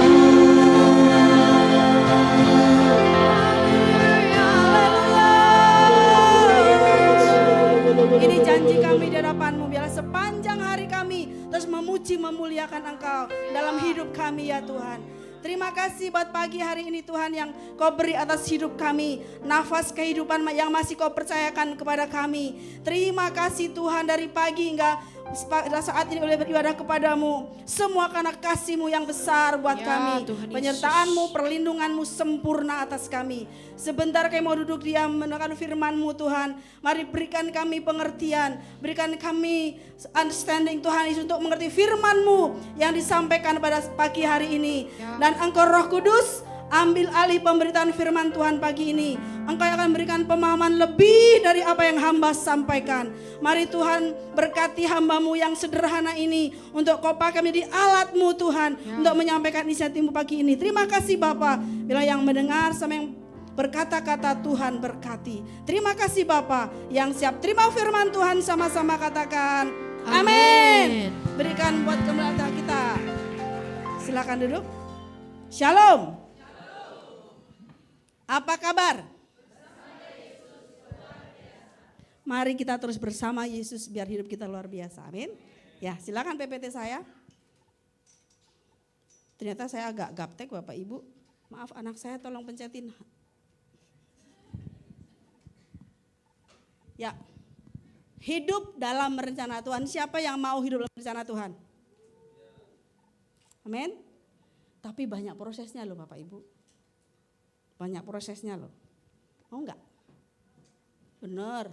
sepanjang hari kami terus memuji memuliakan Engkau dalam hidup kami ya Tuhan. Terima kasih buat pagi hari ini Tuhan yang Kau beri atas hidup kami. Nafas kehidupan yang masih Kau percayakan kepada kami. Terima kasih Tuhan dari pagi hingga saat ini boleh beribadah kepadamu. Semua karena kasih-Mu yang besar buat Ya, kami. Tuhan Yesus. Penyertaan-Mu, perlindungan-Mu sempurna atas kami. Sebentar kami mau duduk diam mendengarkan firman-Mu Tuhan. Mari berikan kami pengertian. Berikan kami understanding Tuhan Yesus untuk mengerti firman-Mu yang disampaikan pada pagi hari ini. Ya. Dan Engkau Roh Kudus ambil alih pemberitaan firman Tuhan pagi ini. Engkau akan memberikan pemahaman lebih dari apa yang hamba sampaikan. Mari Tuhan berkati hamba-Mu yang sederhana ini untuk Kau pakai menjadi alat-Mu Tuhan untuk menyampaikan isi hati-Mu pagi ini. Terima kasih Bapa. Bila yang mendengar sama yang berkata-kata Tuhan berkati. Terima kasih Bapa yang siap terima firman Tuhan sama-sama katakan amin. Berikan buat kemuliaan kita. Silakan duduk. Shalom. Apa kabar? Mari kita terus bersama Yesus biar hidup kita luar biasa. Amin. Ya, silakan PPT saya. Ternyata saya agak gaptek Bapak Ibu. Maaf anak saya tolong pencetin. Ya. Hidup dalam rencana Tuhan. Siapa yang mau hidup dalam rencana Tuhan? Amin. Tapi banyak prosesnya loh Bapak Ibu. Banyak prosesnya loh. Mau enggak? Benar.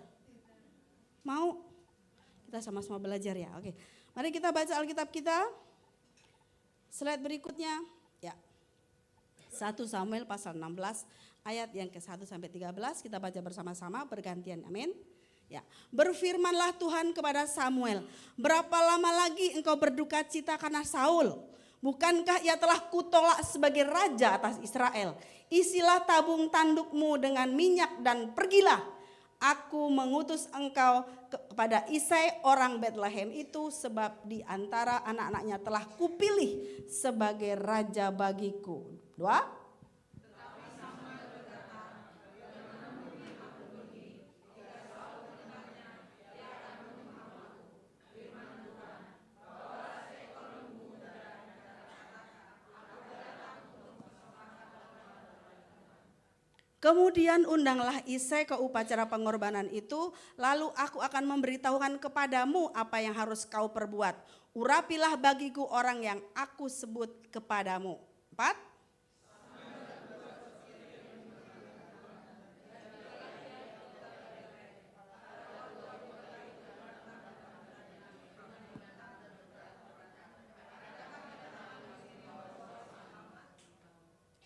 Mau? Kita sama-sama belajar ya. Oke. Mari kita baca Alkitab kita. Slide berikutnya. Ya. 1 Samuel pasal 16 ayat yang ke-1 sampai 13 kita baca bersama-sama bergantian. Amin. Ya, berfirmanlah Tuhan kepada Samuel, berapa lama lagi engkau berduka cita karena Saul? Bukankah ia telah kutolak sebagai raja atas Israel? Isilah tabung tandukmu dengan minyak dan pergilah. Aku mengutus engkau kepada Isai orang Bethlehem itu sebab di antara anak-anaknya telah kupilih sebagai raja bagiku. 2. Kemudian undanglah Isai ke upacara pengorbanan itu, lalu aku akan memberitahukan kepadamu apa yang harus kau perbuat. Urapilah bagiku orang yang aku sebut kepadamu. 4.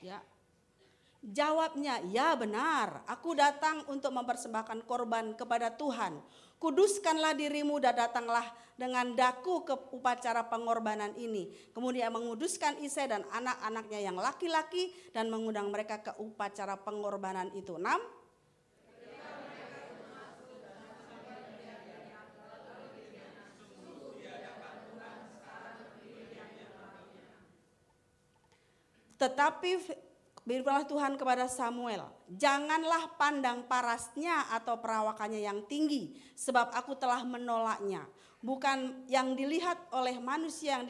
Ya. Jawabnya, ya benar, aku datang untuk mempersembahkan korban kepada Tuhan. Kuduskanlah dirimu dan datanglah dengan daku ke upacara pengorbanan ini. Kemudian menguduskan Isai dan anak-anaknya yang laki-laki dan mengundang mereka ke upacara pengorbanan itu. 6. Tetapi berfirmanlah Tuhan kepada Samuel, janganlah pandang parasnya atau perawakannya yang tinggi, sebab aku telah menolaknya. Bukan yang dilihat oleh manusia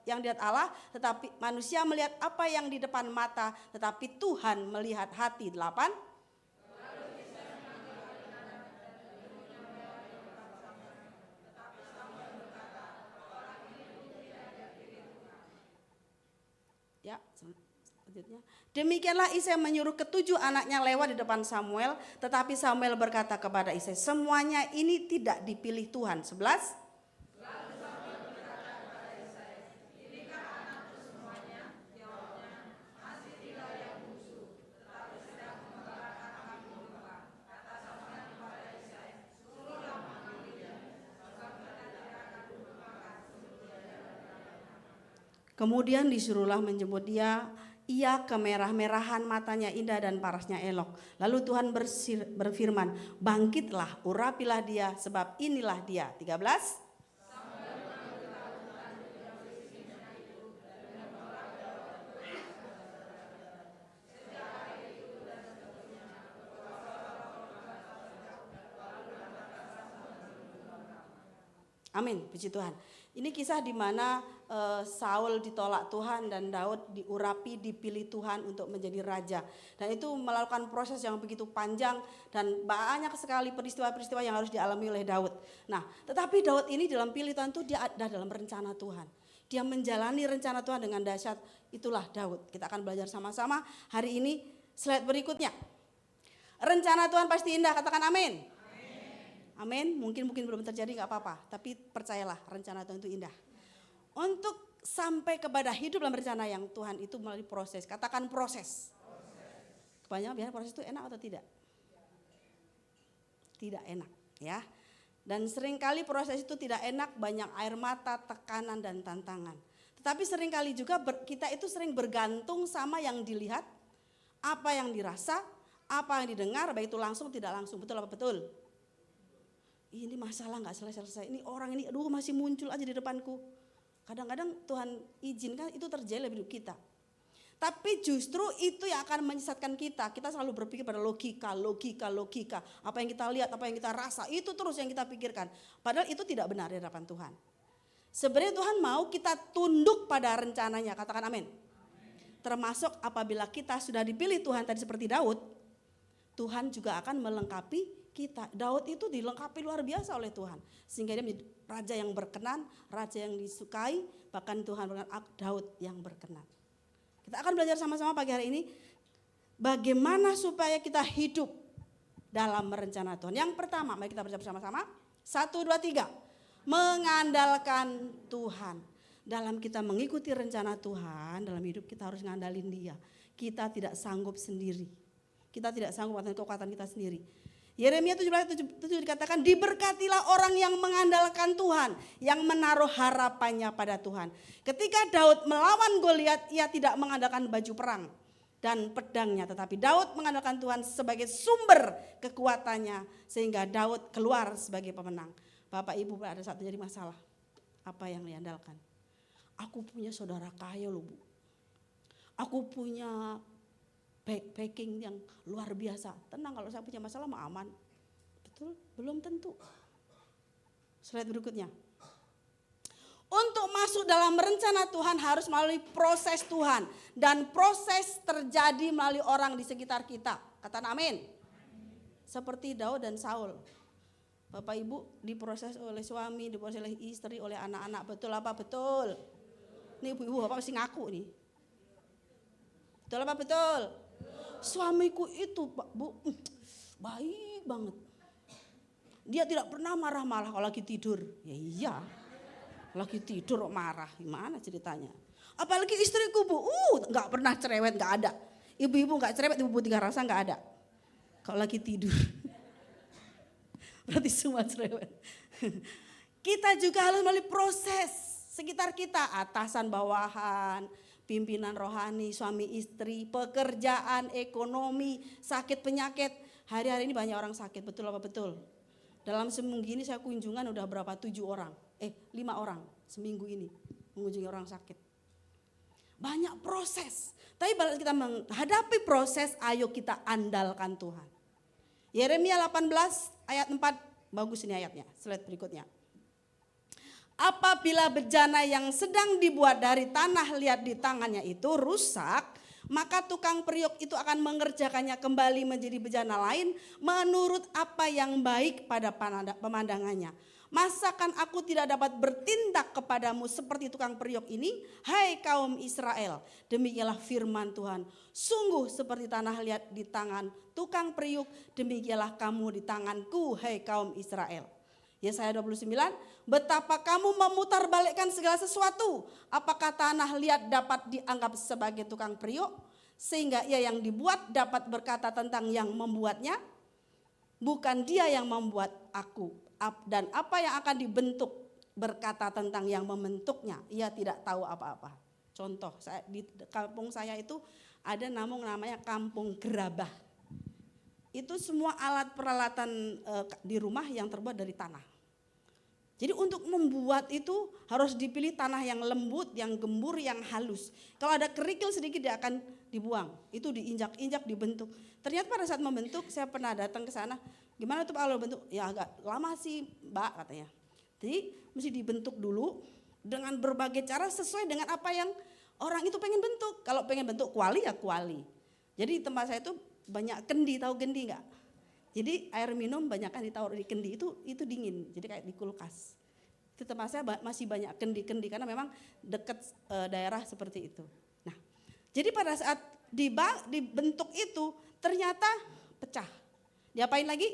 yang dilihat Allah, tetapi manusia melihat apa yang di depan mata, tetapi Tuhan melihat hati. 8. Ya, selanjutnya. Demikianlah Isai menyuruh ketujuh anaknya lewat di depan Samuel, tetapi Samuel berkata kepada Isai, semuanya ini tidak dipilih Tuhan. 11. Kemudian disuruhlah menjemput dia, ia kemerah-merahan, matanya indah dan parasnya elok. Lalu Tuhan berfirman, bangkitlah, urapilah dia, sebab inilah dia. 13. Amin, puji Tuhan. Ini kisah di mana Saul ditolak Tuhan dan Daud diurapi, dipilih Tuhan untuk menjadi raja. Dan itu melakukan proses yang begitu panjang dan banyak sekali peristiwa-peristiwa yang harus dialami oleh Daud. Nah, tetapi Daud ini dalam pilih Tuhan itu dia ada dalam rencana Tuhan. Dia menjalani rencana Tuhan dengan dahsyat. Itulah Daud. Kita akan belajar sama-sama hari ini. Slide berikutnya. Rencana Tuhan pasti indah, katakan amin. Amin, mungkin belum terjadi gak apa-apa. Tapi percayalah rencana Tuhan itu indah. Untuk sampai kepada hidup dalam rencana yang Tuhan itu melalui proses. Katakan proses. Kebanyakan biasanya proses itu enak atau tidak? Tidak enak ya. Dan seringkali proses itu tidak enak, banyak air mata, tekanan dan tantangan. Tetapi seringkali juga kita itu sering bergantung sama yang dilihat, apa yang dirasa, apa yang didengar, baik itu langsung tidak langsung. Betul apa betul? Ini masalah gak selesai-selesai, ini orang ini aduh masih muncul aja di depanku. Kadang-kadang Tuhan izinkan itu terjadi dalam hidup kita. Tapi justru itu yang akan menyesatkan kita. Kita selalu berpikir pada logika. Apa yang kita lihat, apa yang kita rasa, itu terus yang kita pikirkan. Padahal itu tidak benar di hadapan Tuhan. Sebenarnya Tuhan mau kita tunduk pada rencananya, katakan amin. Termasuk apabila kita sudah dipilih Tuhan tadi seperti Daud, Tuhan juga akan melengkapi kita. Daud itu dilengkapi luar biasa oleh Tuhan. Sehingga dia menjadi raja yang berkenan, raja yang disukai. Bahkan Tuhan berkata Daud yang berkenan. Kita akan belajar sama-sama pagi hari ini. Bagaimana supaya kita hidup dalam rencana Tuhan. Yang pertama, mari kita baca bersama-sama. 1, 2, 3. Mengandalkan Tuhan. Dalam kita mengikuti rencana Tuhan, dalam hidup kita harus ngandalin Dia. Kita tidak sanggup sendiri. Kita tidak sanggup dengan kekuatan kita sendiri. Yeremia 17:7 dikatakan, diberkatilah orang yang mengandalkan Tuhan, yang menaruh harapannya pada Tuhan. Ketika Daud melawan Goliat, ia tidak mengandalkan baju perang dan pedangnya, tetapi Daud mengandalkan Tuhan sebagai sumber kekuatannya, sehingga Daud keluar sebagai pemenang. Bapak Ibu, pada saat terjadi masalah, apa yang diandalkan? Aku punya saudara kaya loh Bu. Aku punya backing yang luar biasa. Tenang, kalau saya punya masalah mah aman. Betul? Belum tentu. Slide berikutnya. Untuk masuk dalam rencana Tuhan harus melalui proses Tuhan. Dan proses terjadi melalui orang di sekitar kita. Katakan amin. Seperti Daud dan Saul. Bapak Ibu diproses oleh suami, diproses oleh istri, oleh anak-anak. Betul apa? Betul. Ini ibu-ibu bapak mesti ngaku nih. Betul apa? Betul. Suamiku itu Bu, baik banget. Dia tidak pernah marah-marah kalau lagi tidur. Ya iya, lagi tidur kok marah, gimana ceritanya? Apalagi istriku Bu, gak pernah cerewet, gak ada. Ibu-ibu gak cerewet, ibu-ibu tiga rasa gak ada. Kalau lagi tidur. Berarti semua cerewet. Kita juga harus melalui proses sekitar kita, atasan, bawahan, pimpinan rohani, suami istri, pekerjaan, ekonomi, sakit penyakit. Hari-hari ini banyak orang sakit, betul apa betul? Dalam seminggu ini saya kunjungan udah berapa? 5 orang seminggu ini mengunjungi orang sakit. Banyak proses. Tapi kalau kita menghadapi proses, ayo kita andalkan Tuhan. Yeremia 18 ayat 4, bagus ini ayatnya, slide berikutnya. Apabila bejana yang sedang dibuat dari tanah liat di tangannya itu rusak, maka tukang periuk itu akan mengerjakannya kembali menjadi bejana lain menurut apa yang baik pada pemandangannya. Masakan aku tidak dapat bertindak kepadamu seperti tukang periuk ini, hai kaum Israel? Demikianlah firman Tuhan. Sungguh seperti tanah liat di tangan tukang periuk, demikianlah kamu di tanganku, hai kaum Israel. Yesaya 29, betapa kamu memutarbalikkan segala sesuatu. Apakah tanah liat dapat dianggap sebagai tukang periuk? Sehingga ia yang dibuat dapat berkata tentang yang membuatnya. Bukan dia yang membuat aku. Dan apa yang akan dibentuk berkata tentang yang membentuknya. Ia tidak tahu apa-apa. Contoh, di kampung saya itu ada namanya kampung gerabah. Itu semua alat peralatan di rumah yang terbuat dari tanah. Jadi untuk membuat itu harus dipilih tanah yang lembut, yang gembur, yang halus. Kalau ada kerikil sedikit dia akan dibuang. Itu diinjak-injak, dibentuk. Ternyata pada saat membentuk saya pernah datang ke sana. Gimana tuh Pak kalau bentuk? Ya agak lama sih Mbak katanya. Jadi mesti dibentuk dulu dengan berbagai cara sesuai dengan apa yang orang itu pengen bentuk. Kalau pengen bentuk kuali ya kuali. Jadi tempat saya itu banyak kendi, tahu kendi enggak? Jadi air minum banyak kan ditaruh di kendi itu dingin, jadi kayak di kulkas. Itu tempat saya masih banyak kendi-kendi karena memang dekat daerah seperti itu. Nah, jadi pada saat dibentuk itu ternyata pecah. Diapain lagi?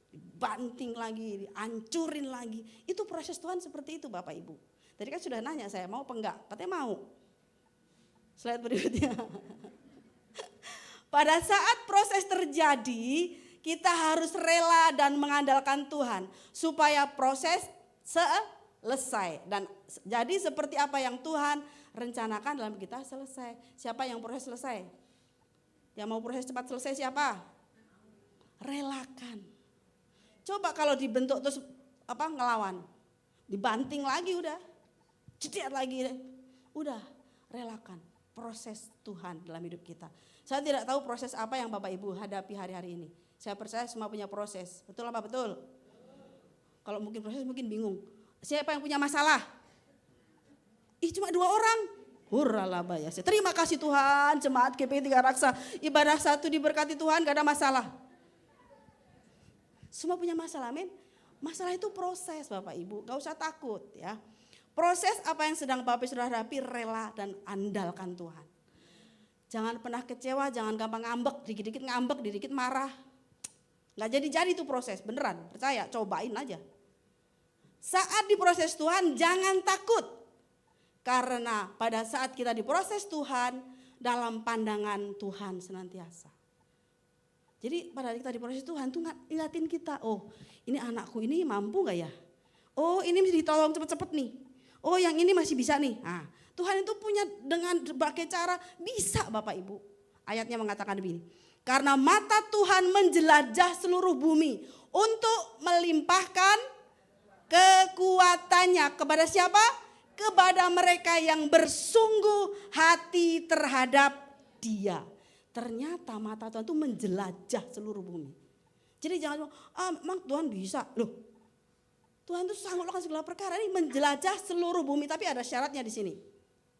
Dibanting lagi, dihancurin lagi. Itu proses Tuhan seperti itu Bapak Ibu. Tadi kan sudah nanya saya mau apa enggak? Katanya mau. Slide berikutnya. Pada saat proses terjadi, kita harus rela dan mengandalkan Tuhan supaya proses selesai. Dan jadi seperti apa yang Tuhan rencanakan dalam kita selesai. Siapa yang proses selesai? Yang mau proses cepat selesai siapa? Relakan. Coba kalau dibentuk terus ngelawan. Dibanting lagi udah. Jediat lagi. Udah, relakan proses Tuhan dalam hidup kita. Saya tidak tahu proses apa yang Bapak Ibu hadapi hari-hari ini. Saya percaya semua punya proses. Betul apa betul? Kalau mungkin proses mungkin bingung. Siapa yang punya masalah? Cuma 2 orang. Hurralabaya. Terima kasih Tuhan, jemaat GPI 3 Raksa. Ibadah 1 diberkati Tuhan, gak ada masalah. Semua punya masalah, amin. Masalah itu proses Bapak Ibu, gak usah takut ya. Proses apa yang sedang Bapak Ibu sudah hadapi, rela dan andalkan Tuhan. Jangan pernah kecewa, jangan gampang ngambek, dikit-dikit ngambek, dikit-dikit marah. Gak jadi-jadi itu proses, beneran, percaya, cobain aja. Saat diproses Tuhan jangan takut. Karena pada saat kita diproses Tuhan, dalam pandangan Tuhan senantiasa. Jadi pada saat kita diproses Tuhan tuh ingatin kita, oh ini anakku ini mampu gak ya? Oh ini mesti ditolong cepet-cepet nih. Oh yang ini masih bisa nih. Nah, Tuhan itu punya dengan berbagai cara bisa Bapak Ibu. Ayatnya mengatakan begini. Karena mata Tuhan menjelajah seluruh bumi untuk melimpahkan kekuatannya kepada siapa? Kepada mereka yang bersungguh hati terhadap Dia. Ternyata mata Tuhan itu menjelajah seluruh bumi. Jadi jangan memang Tuhan bisa. Loh, Tuhan itu sanggup melakukan segala perkara ini menjelajah seluruh bumi. Tapi ada syaratnya di sini.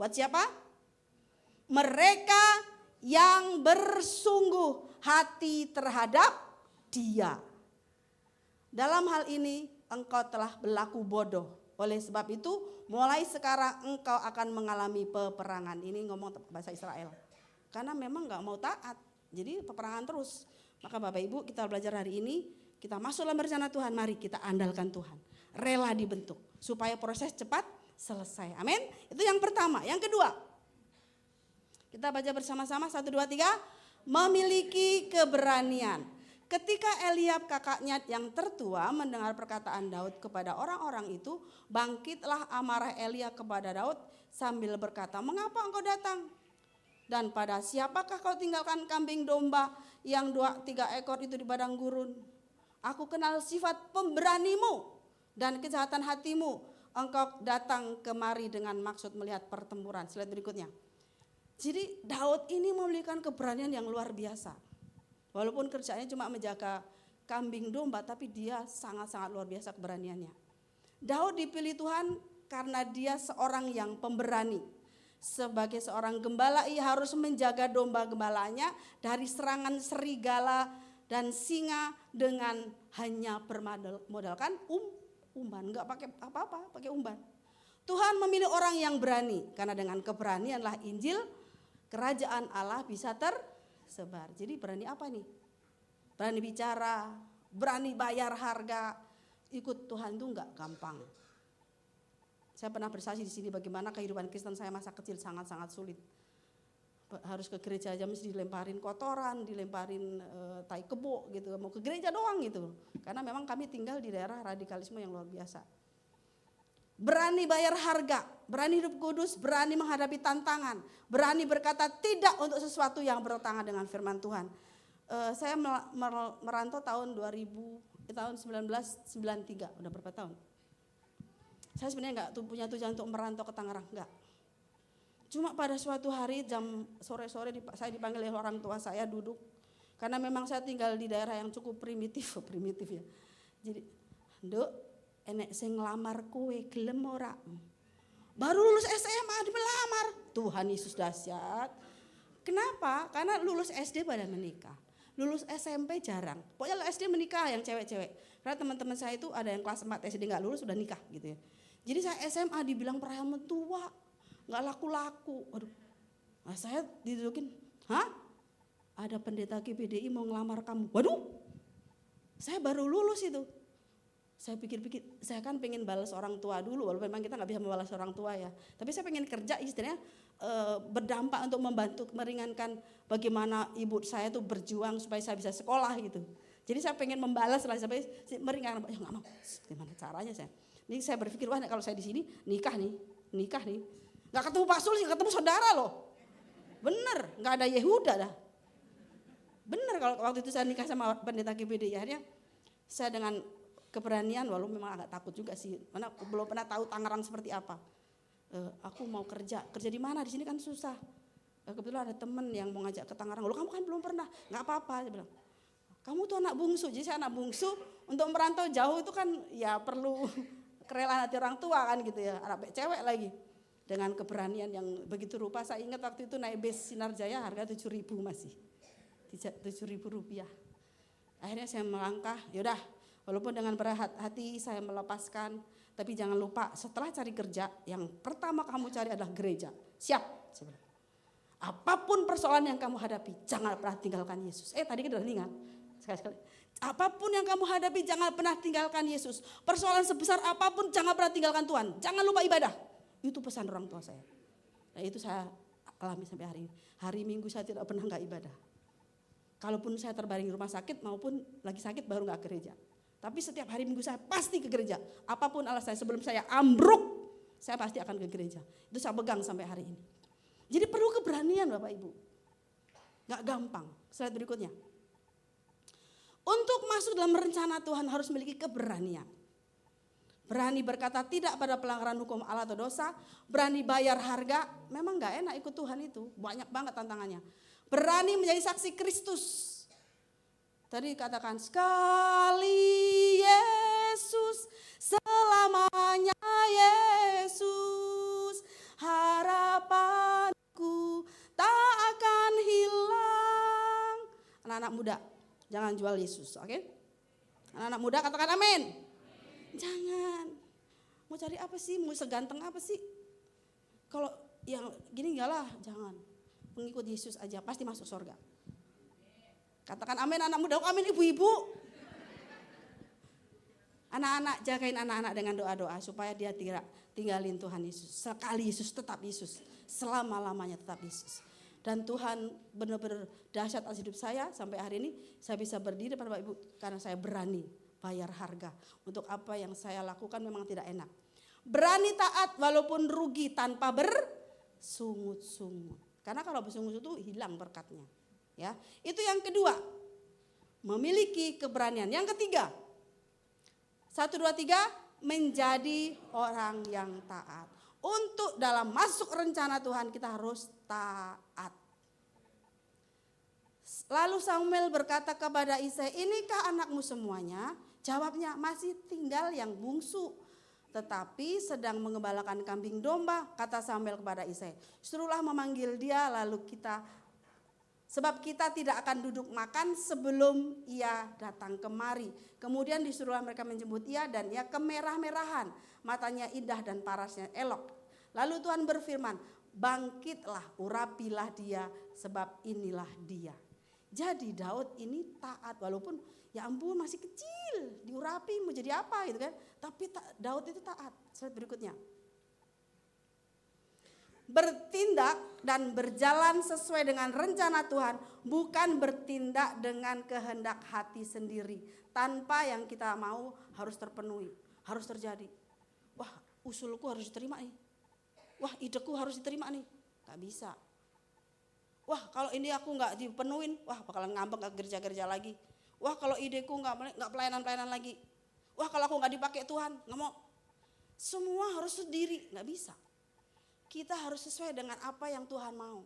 Buat siapa? Mereka yang bersungguh hati terhadap Dia. Dalam hal ini engkau telah berlaku bodoh. Oleh sebab itu mulai sekarang engkau akan mengalami peperangan. Ini ngomong bahasa Israel. Karena memang gak mau taat. Jadi peperangan terus. Maka Bapak Ibu kita belajar hari ini. Kita masuk dalam rencana Tuhan. Mari kita andalkan Tuhan. Rela dibentuk. Supaya proses cepat selesai. Amin. Itu yang pertama. Yang kedua. Kita baca bersama-sama. 1, 2, 3. Memiliki keberanian. Ketika Eliab kakaknya yang tertua mendengar perkataan Daud kepada orang-orang itu, bangkitlah amarah Eliab kepada Daud sambil berkata, mengapa engkau datang? Dan pada siapakah kau tinggalkan kambing domba yang 2-3 ekor itu di padang gurun? Aku kenal sifat pemberanimu dan kejahatan hatimu. Engkau datang kemari dengan maksud melihat pertempuran. Slide berikutnya. Jadi Daud ini memiliki keberanian yang luar biasa. Walaupun kerjanya cuma menjaga kambing domba, tapi dia sangat-sangat luar biasa keberaniannya. Daud dipilih Tuhan karena dia seorang yang pemberani. Sebagai seorang gembala, ia harus menjaga domba gembalanya dari serangan serigala dan singa dengan hanya bermodalkan umban, enggak pakai apa-apa, pakai umban. Tuhan memilih orang yang berani, karena dengan keberanianlah Injil kerajaan Allah bisa tersebar. Jadi berani apa nih? Berani bicara, berani bayar harga. Ikut Tuhan itu enggak gampang. Saya pernah bersaksi di sini bagaimana kehidupan Kristen saya masa kecil sangat-sangat sulit. Harus ke gereja aja mesti dilemparin kotoran, dilemparin tai kebo gitu. Mau ke gereja doang gitu. Karena memang kami tinggal di daerah radikalisme yang luar biasa. Berani bayar harga, berani hidup kudus, berani menghadapi tantangan, berani berkata tidak untuk sesuatu yang bertentangan dengan firman Tuhan. Saya merantau tahun 1993, udah berapa tahun? Saya sebenarnya enggak punya tujuan untuk merantau ke Tangerang, enggak. Cuma pada suatu hari jam sore-sore saya dipanggil oleh orang tua saya duduk. Karena memang saya tinggal di daerah yang cukup primitif ya. Jadi, Duk, enek sing ngelamar kowe gelem ora? Baru lulus SMA melamar. Tuhan Yesus dahsyat. Kenapa? Karena lulus SD pada menikah. Lulus SMP jarang. Pokoknya SD menikah yang cewek-cewek. Karena teman-teman saya itu ada yang kelas 4 SD nggak lulus sudah nikah gitu ya. Jadi saya SMA dibilang perawan tua, nggak laku-laku. Waduh, nah, saya didudukin, hah? Ada pendeta GPDI mau ngelamar kamu. Waduh, saya baru lulus itu. Saya pikir-pikir, saya kan pengen balas orang tua dulu, walaupun memang kita nggak bisa membalas orang tua ya. Tapi saya pengen kerja istilahnya berdampak untuk membantu meringankan bagaimana ibu saya tuh berjuang supaya saya bisa sekolah gitu. Jadi saya pengen membalas lah sampai meringankan. Ya nggak mau, gimana caranya saya? Ini saya berpikir wah kalau saya di sini nikah nih, nggak ketemu Pak Sul, nggak ketemu saudara loh. Bener, nggak ada Yehuda dah. Bener kalau waktu itu saya nikah sama pendeta GPD, akhirnya saya dengan keberanian, walau memang agak takut juga sih, karena belum pernah tahu Tangerang seperti apa. Aku mau kerja di mana? Di sini kan susah. Kebetulan ada temen yang mau ngajak ke Tangerang. Loh kamu kan belum pernah, nggak apa-apa. Dia bilang, kamu tuh anak bungsu. Jadi saya anak bungsu, untuk merantau jauh itu kan ya perlu kerelaan hati orang tua kan gitu ya. Anak cewek lagi. Dengan keberanian yang begitu rupa. Saya ingat waktu itu naik bis Sinar Jaya harga 7.000 masih. 7.000 rupiah. Akhirnya saya melangkah, yaudah. Walaupun dengan berat hati saya melepaskan, tapi jangan lupa setelah cari kerja, yang pertama kamu cari adalah gereja. Siap? Apapun persoalan yang kamu hadapi, jangan pernah tinggalkan Yesus. Tadi kita udah ingat, sekali-sekali. Apapun yang kamu hadapi, jangan pernah tinggalkan Yesus. Persoalan sebesar apapun, jangan pernah tinggalkan Tuhan. Jangan lupa ibadah. Itu pesan orang tua saya. Nah, itu saya alami sampai hari ini. Hari Minggu saya tidak pernah nggak ibadah. Kalaupun saya terbaring di rumah sakit maupun lagi sakit baru nggak gereja. Tapi setiap hari Minggu saya pasti ke gereja. Apapun alasannya, sebelum saya ambruk, saya pasti akan ke gereja. Itu saya pegang sampai hari ini. Jadi perlu keberanian Bapak Ibu. Gak gampang. Slide berikutnya. Untuk masuk dalam rencana Tuhan harus memiliki keberanian. Berani berkata tidak pada pelanggaran hukum Allah atau dosa. Berani bayar harga. Memang gak enak ikut Tuhan itu. Banyak banget tantangannya. Berani menjadi saksi Kristus. Tadi katakan sekali Yesus, selamanya Yesus, harapanku tak akan hilang. Anak-anak muda, jangan jual Yesus, oke? Anak-anak muda katakan amin. Jangan. Mau cari apa sih? Mau seganteng apa sih? Kalau yang gini enggak lah, jangan. Pengikut Yesus aja pasti masuk surga. Katakan amin anak muda, amin ibu-ibu. Anak-anak, jagain anak-anak dengan doa-doa supaya dia tidak tinggalin Tuhan Yesus. Sekali Yesus tetap Yesus, selama-lamanya tetap Yesus. Dan Tuhan benar-benar dahsyat atas hidup saya sampai hari ini. Saya bisa berdiri pada Bapak Ibu karena saya berani bayar harga. Untuk apa yang saya lakukan memang tidak enak. Berani taat walaupun rugi tanpa bersungut-sungut. Karena kalau bersungut-sungut itu hilang berkatnya. Ya, itu yang kedua, memiliki keberanian. Yang ketiga, 1, 2, 3, menjadi orang yang taat. Untuk dalam masuk rencana Tuhan kita harus taat. Lalu Samuel berkata kepada Isai, inikah anakmu semuanya? Jawabnya, masih tinggal yang bungsu. Tetapi sedang mengembalakan kambing domba, kata Samuel kepada Isai. Suruhlah memanggil dia lalu sebab kita tidak akan duduk makan sebelum ia datang kemari. Kemudian disuruhlah mereka menjemput ia dan ia kemerah-merahan. Matanya indah dan parasnya elok. Lalu Tuhan berfirman, bangkitlah, urapilah dia sebab inilah dia. Jadi Daud ini taat walaupun ya ampun masih kecil. Diurapi mau jadi apa gitu kan. Tapi Daud itu taat. Slide berikutnya. Bertindak dan berjalan sesuai dengan rencana Tuhan, bukan bertindak dengan kehendak hati sendiri. Tanpa yang kita mau harus terpenuhi, harus terjadi. Wah, usulku harus diterima nih. Wah, ideku harus diterima nih. Gak bisa. Wah, kalau ini aku gak dipenuhin, wah bakalan ngambek ke gereja-gereja lagi. Wah, kalau ideku gak pelayanan-pelayanan lagi. Wah, kalau aku gak dipakai Tuhan, gak mau. Semua harus sendiri, gak bisa. Kita harus sesuai dengan apa yang Tuhan mau.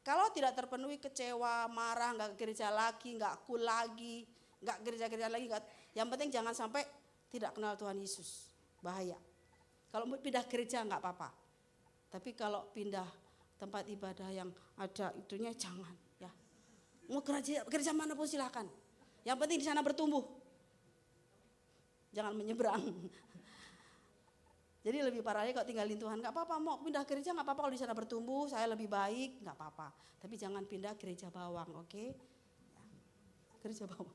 Kalau tidak terpenuhi kecewa, marah, gak ke gereja lagi, gak cool lagi, gak gereja-gereja lagi. Yang penting jangan sampai tidak kenal Tuhan Yesus, bahaya. Kalau mau pindah gereja nggak apa-apa. Tapi kalau pindah tempat ibadah yang ada itunya jangan ya. Mau gereja mana pun silakan. Yang penting di sana bertumbuh. Jangan menyeberang. Jadi lebih parahnya kalau tinggalin Tuhan, nggak apa-apa, mau pindah gereja nggak apa-apa, kalau di sana bertumbuh, saya lebih baik, nggak apa-apa. Tapi jangan pindah gereja bawang, oke? Gereja bawang.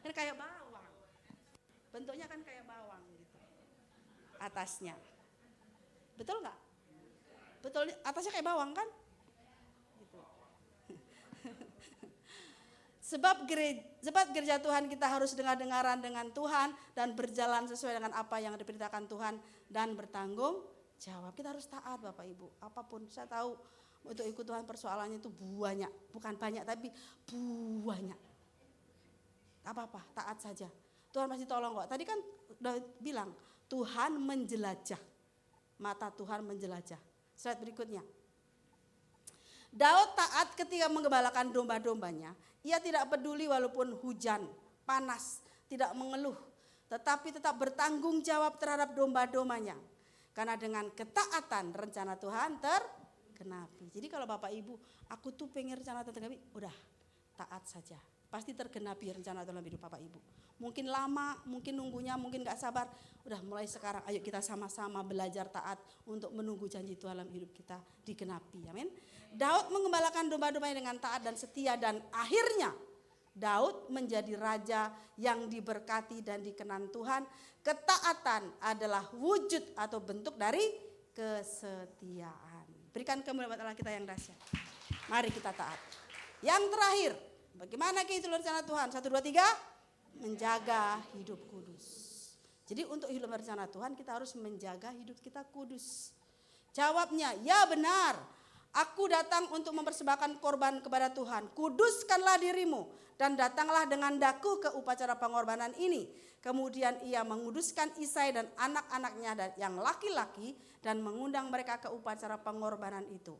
Kan kayak bawang, bentuknya kan kayak bawang gitu. Atasnya, betul nggak? Betul, atasnya kayak bawang kan? Gitu. Sebab gereja Tuhan kita harus dengar-dengaran dengan Tuhan dan berjalan sesuai dengan apa yang diperintahkan Tuhan dan bertanggung jawab. Kita harus taat Bapak Ibu. Apapun saya tahu untuk ikut Tuhan persoalannya itu banyak, bukan banyak tapi banyak. Apa-apa, taat saja. Tuhan pasti tolong kok. Tadi kan udah bilang Tuhan menjelajah. Mata Tuhan menjelajah. Slide berikutnya. Daud taat ketika menggembalakan domba-dombanya. Ia tidak peduli walaupun hujan, panas, tidak mengeluh. Tetapi tetap bertanggung jawab terhadap domba-dombanya. Karena dengan ketaatan rencana Tuhan tergenapi. Jadi kalau Bapak Ibu, aku tuh pengen rencana Tuhan tergenapi, udah taat saja. Pasti tergenapi rencana dalam hidup Bapak Ibu. Mungkin lama, mungkin nunggunya, mungkin gak sabar. Udah mulai sekarang ayo kita sama-sama belajar taat untuk menunggu janji Tuhan dalam hidup kita digenapi. Amin. Daud mengembalakan domba-dombanya dengan taat dan setia dan akhirnya Daud menjadi raja yang diberkati dan dikenan Tuhan. Ketaatan adalah wujud atau bentuk dari kesetiaan. Berikan kemuliaan Allah kita yang dahsyat. Mari kita taat. Yang terakhir, bagaimana kehidupan rencana Tuhan? 1, 2, 3, menjaga hidup kudus. Jadi untuk hidup rencana Tuhan kita harus menjaga hidup kita kudus. Jawabnya, ya benar. Aku datang untuk mempersembahkan korban kepada Tuhan. Kuduskanlah dirimu dan datanglah dengan daku ke upacara pengorbanan ini. Kemudian ia menguduskan Isai dan anak-anaknya yang laki-laki dan mengundang mereka ke upacara pengorbanan itu.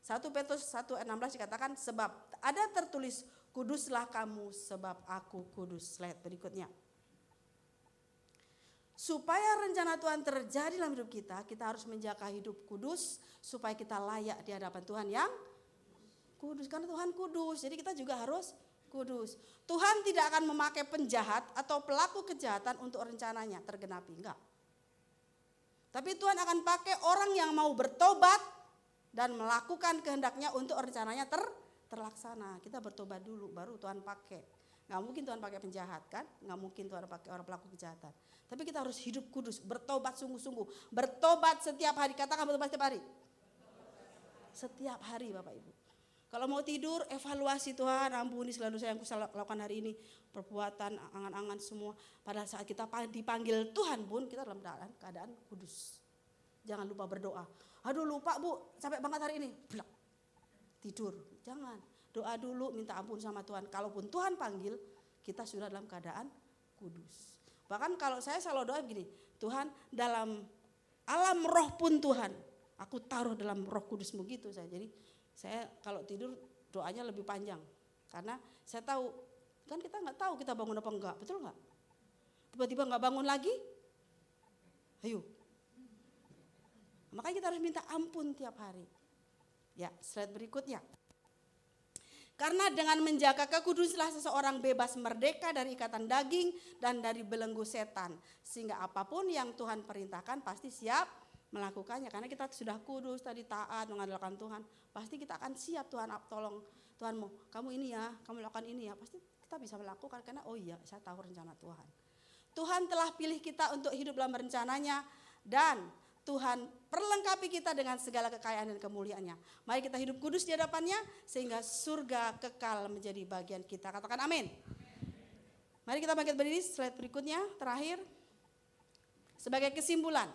1 Petrus 1:16 dikatakan sebab ada tertulis kuduslah kamu sebab aku kudus. Slide berikutnya. Supaya rencana Tuhan terjadi dalam hidup kita harus menjaga hidup kudus supaya kita layak di hadapan Tuhan yang kudus. Karena Tuhan kudus, jadi kita juga harus kudus. Tuhan tidak akan memakai penjahat atau pelaku kejahatan untuk rencananya tergenapi, enggak. Tapi Tuhan akan pakai orang yang mau bertobat dan melakukan kehendaknya untuk rencananya terlaksana. Kita bertobat dulu baru Tuhan pakai. Nggak mungkin Tuhan pakai penjahat kan? Nggak mungkin Tuhan pakai orang pelaku kejahatan. Tapi kita harus hidup kudus, bertobat sungguh-sungguh. Bertobat setiap hari, katakan bertobat setiap hari. Setiap hari Bapak Ibu. Kalau mau tidur, evaluasi Tuhan, ampuni selalu saya yang kusalah lakukan hari ini. Perbuatan, angan-angan semua. Pada saat kita dipanggil Tuhan pun, kita dalam keadaan kudus. Jangan lupa berdoa. Aduh lupa Bu, capek banget hari ini. Blak. Tidur, jangan. Doa dulu, minta ampun sama Tuhan. Kalaupun Tuhan panggil, kita sudah dalam keadaan kudus. Bahkan kalau saya selalu doa begini, Tuhan dalam alam roh pun Tuhan, aku taruh dalam roh kudus-Mu gitu saya. Jadi saya kalau tidur doanya lebih panjang. Karena saya tahu, kan kita nggak tahu kita bangun apa enggak, betul nggak? Tiba-tiba nggak bangun lagi, ayo. Makanya kita harus minta ampun tiap hari. Ya, slide berikutnya. Karena dengan menjaga kekudusan seseorang bebas merdeka dari ikatan daging dan dari belenggu setan. Sehingga apapun yang Tuhan perintahkan pasti siap melakukannya. Karena kita sudah kudus, tadi taat, mengandalkan Tuhan. Pasti kita akan siap Tuhan, tolong Tuhan mau kamu ini ya, kamu lakukan ini ya. Pasti kita bisa melakukan karena oh iya saya tahu rencana Tuhan. Tuhan telah pilih kita untuk hidup dalam rencananya dan Tuhan perlengkapi kita dengan segala kekayaan dan kemuliaannya. Mari kita hidup kudus di hadapannya sehingga surga kekal menjadi bagian kita. Katakan amin. Mari kita bangkit berdiri, slide berikutnya terakhir. Sebagai kesimpulan,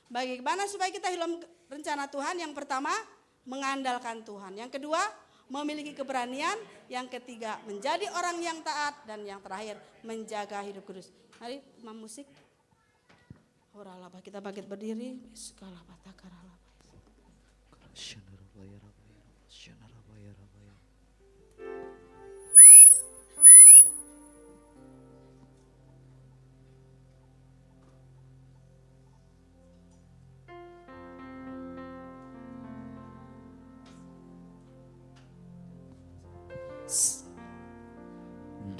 bagaimana supaya kita hidup rencana Tuhan? Yang pertama, mengandalkan Tuhan. Yang kedua, memiliki keberanian. Yang ketiga, menjadi orang yang taat. Dan yang terakhir, menjaga hidup kudus. Mari imam musik. Oralaba kita bangkit berdiri. Segala batakaralaba.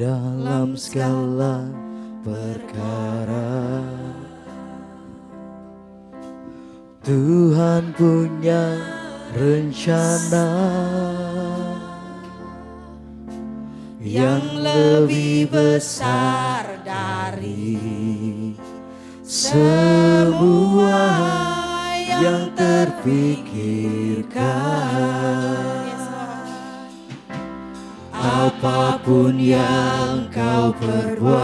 dalam segala perkara. Tuhan punya rencana yang lebih besar dari semua yang terpikirkan. Apapun yang kau perbuat,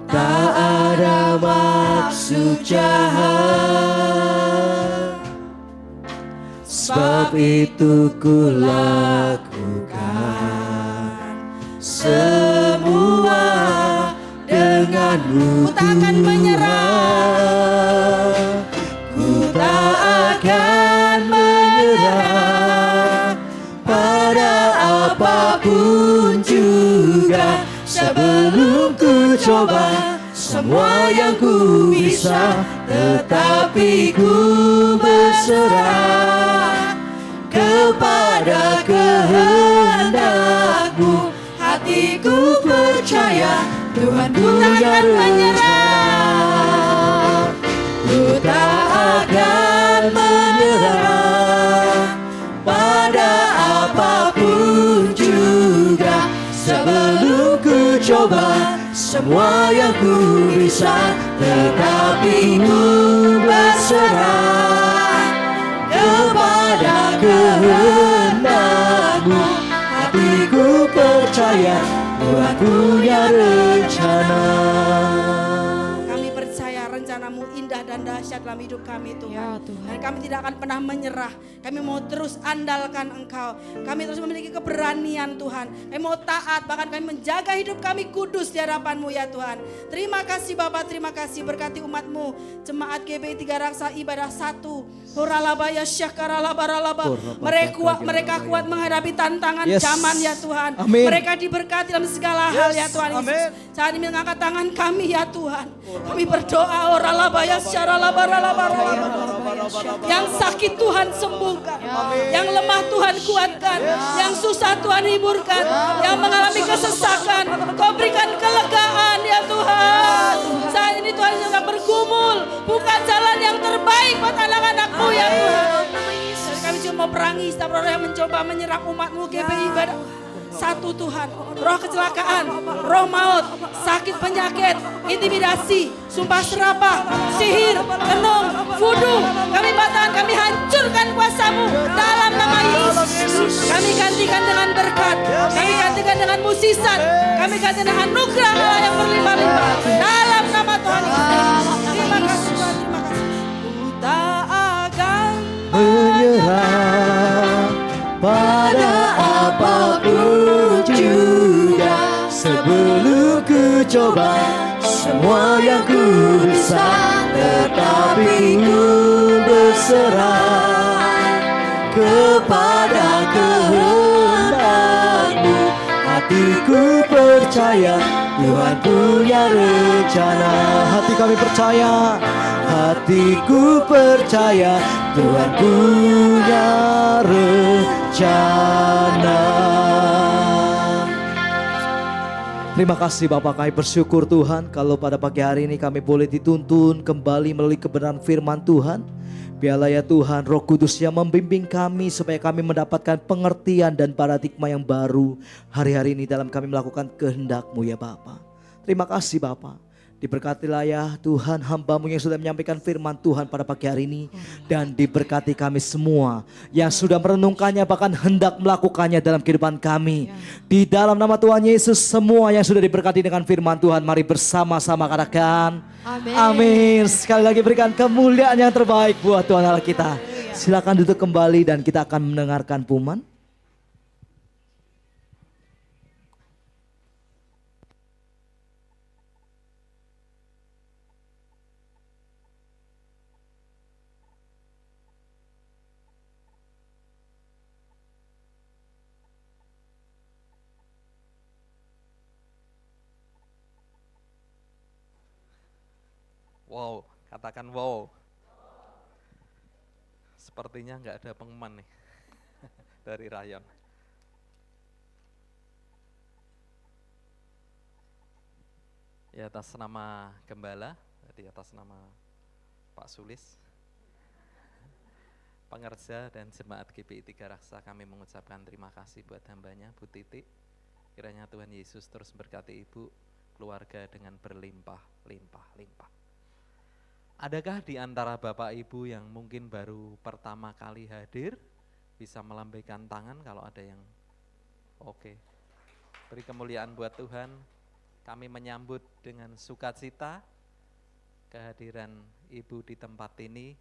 tak ada maksud jahat, sebab itu ku lakukan semua denganmu. Ku tak akan menyerah, Ku tak akan menyerah pada apapun juga, sebelum ku coba semua yang ku bisa, tetapi ku berserah kepada kehendak-Mu. Hatiku percaya Tuhan punya rencana. Ku tak akan menyerah pada apapun juga, sebelum ku coba semua yang ku bisa, tetapi ku berserah kepada kehendak-Mu. Hatiku percaya Tuhan punya rencana. kami percaya rencana-Mu indah dan dahsyat dalam hidup kami Tuhan. Ya, Tuhan. Dan kami tidak akan pernah menyerah. Kami mau terus andalkan Engkau. Kami terus memiliki keberanian Tuhan. Kami mau taat, bahkan kami menjaga hidup kami kudus di hadapan-Mu ya Tuhan. Terima kasih Bapak, terima kasih. Berkati umat-Mu, Jemaat GBI 3 Raksa Ibadah 1. Horalabaya syakaralabaralaba. Mereka kuat menghadapi tantangan Yes. zaman ya Tuhan. Amin. Mereka diberkati dalam segala hal ya Tuhan Yesus. Amin. Saat ini mengangkat tangan kami ya Tuhan. Kami berdoa oralabaya syaralabaralabaralaba. Yang sakit Tuhan sembuhkan, yang lemah Tuhan kuatkan, yang susah Tuhan hiburkan, yang mengalami kesesakan Kau berikan kelegaan ya Tuhan. Saat ini Tuhan sedang bergumul, bukan jalan yang terbaik buat anak-anak-Mu ya Tuhan. Dan kami cuma mau perangi setiap orang yang mencoba menyerang umat-Mu GBI Ibadah 1 Tuhan. Roh kecelakaan, roh maut, sakit penyakit, intimidasi, sumpah serapah, sihir, tenung, vudu, kami patahkan, kami hancurkan kuasa-Mu dalam nama Yesus. Kami gantikan dengan berkat, kami gantikan dengan musisat, kami gantikan dengan anugerah Allah yang berlimpah-limpah dalam nama Tuhan Yesus. Terima kasih Tuhan, terima kasih. Ku tak akan Menyerah pada apapun juga, sebelum ku coba semua yang ku bisa, tetapi ku berserah kepada kehendak-Mu. Hatiku percaya Tuhan punya rencana. Hati kami percaya, hatiku percaya Tuhan punya rencana. Terima kasih Bapak, kami bersyukur Tuhan kalau pada pagi hari ini kami boleh dituntun kembali melalui kebenaran firman Tuhan. Biarlah ya Tuhan Roh Kudus yang membimbing kami supaya kami mendapatkan pengertian dan paradigma yang baru hari-hari ini dalam kami melakukan kehendak-Mu ya Bapa. Terima kasih Bapa. Diberkatilah ya Tuhan hamba-Mu yang sudah menyampaikan firman Tuhan pada pagi hari ini. Dan diberkati kami semua yang sudah merenungkannya, bahkan hendak melakukannya dalam kehidupan kami. Di dalam nama Tuhan Yesus, semua yang sudah diberkati dengan firman Tuhan, mari bersama-sama katakan Amin. amin. Sekali lagi berikan kemuliaan yang terbaik buat Tuhan Allah kita. Silakan duduk kembali dan kita akan mendengarkan pengumuman. Wow, katakan wow. Sepertinya nggak ada pengumuman nih dari Rayon. Ya, atas nama Gembala, jadi atas nama Pak Sulis, pengerja dan jemaat GPI Tiga Raksa, kami mengucapkan terima kasih buat hambanya, Bu Titi. Kiranya Tuhan Yesus terus berkati Ibu, keluarga dengan berlimpah-limpah-limpah. Adakah di antara Bapak Ibu yang mungkin baru pertama kali hadir, bisa melambaikan tangan kalau ada yang oke. Beri kemuliaan buat Tuhan. Kami menyambut dengan sukacita kehadiran Ibu di tempat ini.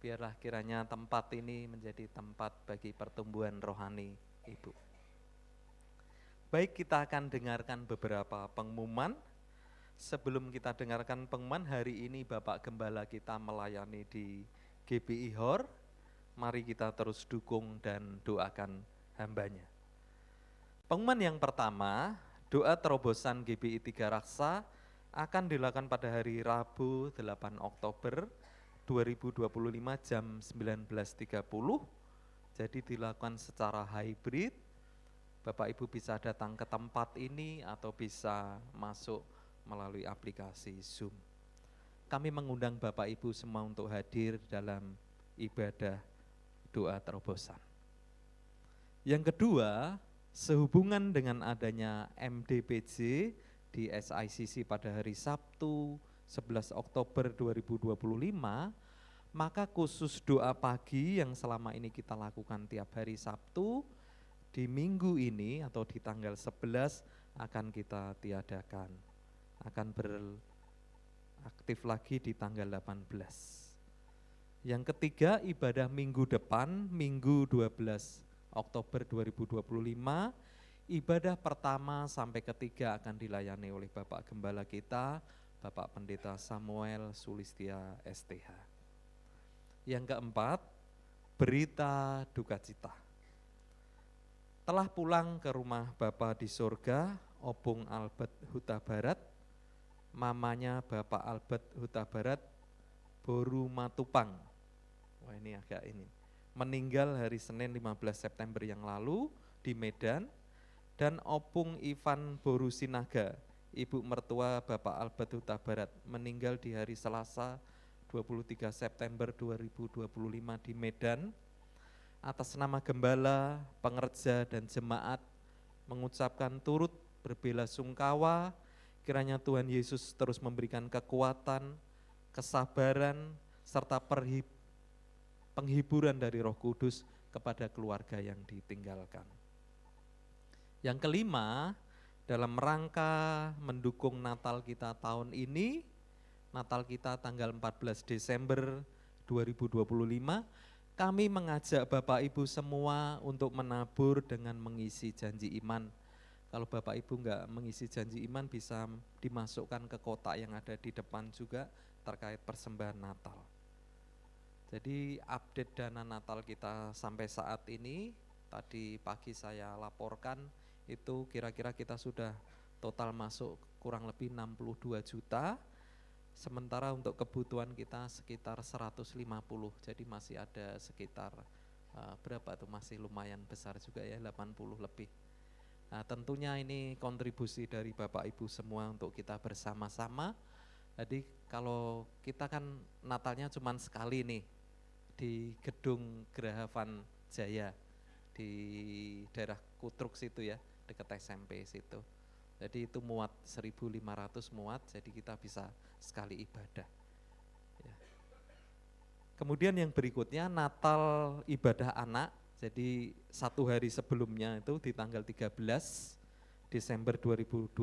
Biarlah kiranya tempat ini menjadi tempat bagi pertumbuhan rohani Ibu. Baik, kita akan dengarkan beberapa pengumuman. Sebelum kita dengarkan pengumuman, hari ini Bapak Gembala kita melayani di GBI HOR. Mari kita terus dukung dan doakan hambanya. Pengumuman yang pertama, doa terobosan GBI Tiga Raksa akan dilakukan pada hari Rabu 8 Oktober 2025 jam 19.30. Jadi dilakukan secara hybrid. Bapak Ibu bisa datang ke tempat ini atau bisa masuk melalui aplikasi Zoom. Kami mengundang Bapak Ibu semua untuk hadir dalam ibadah doa terobosan. Yang kedua, sehubungan dengan adanya MDPJ di SICC pada hari Sabtu 11 Oktober 2025, maka khusus doa pagi yang selama ini kita lakukan tiap hari Sabtu, di minggu ini atau di tanggal 11 akan kita tiadakan. Akan beraktif lagi di tanggal 18. Yang ketiga, ibadah minggu depan, Minggu 12 Oktober 2025, ibadah pertama sampai ketiga akan dilayani oleh Bapak Gembala kita, Bapak Pendeta Samuel Sulistia STH. Yang keempat, berita duka cita. Telah pulang ke rumah Bapa di surga, Obung Albert Huta Barat, mamanya Bapak Albert Huta Barat, Boru Matupang. Wah, ini agak ini. Meninggal hari Senin 15 September yang lalu di Medan, dan Opung Ivan Boru Sinaga, ibu mertua Bapak Albert Huta Barat, meninggal di hari Selasa 23 September 2025 di Medan. Atas nama Gembala, pengerja dan jemaat mengucapkan turut berbelasungkawa, kiranya Tuhan Yesus terus memberikan kekuatan, kesabaran, serta penghiburan dari Roh Kudus kepada keluarga yang ditinggalkan. Yang kelima, dalam rangka mendukung Natal kita tahun ini, Natal kita tanggal 14 Desember 2025, kami mengajak Bapak Ibu semua untuk menabur dengan mengisi janji iman. Kalau Bapak Ibu enggak mengisi janji iman, bisa dimasukkan ke kotak yang ada di depan juga terkait persembahan Natal. Jadi update dana Natal kita sampai saat ini, tadi pagi saya laporkan, itu kira-kira kita sudah total masuk kurang lebih 62 juta, sementara untuk kebutuhan kita sekitar 150, jadi masih ada sekitar berapa tuh, masih lumayan besar juga ya, 80 lebih. Nah, tentunya ini kontribusi dari Bapak Ibu semua untuk kita bersama-sama. Jadi kalau kita kan Natalnya cuma sekali nih, di gedung Gerahavan Jaya di daerah Kutruk situ ya, dekat SMP situ. Jadi itu muat 1.500 muat, jadi kita bisa sekali ibadah. Ya. Kemudian yang berikutnya Natal ibadah anak, jadi satu hari sebelumnya itu di tanggal 13 Desember 2025,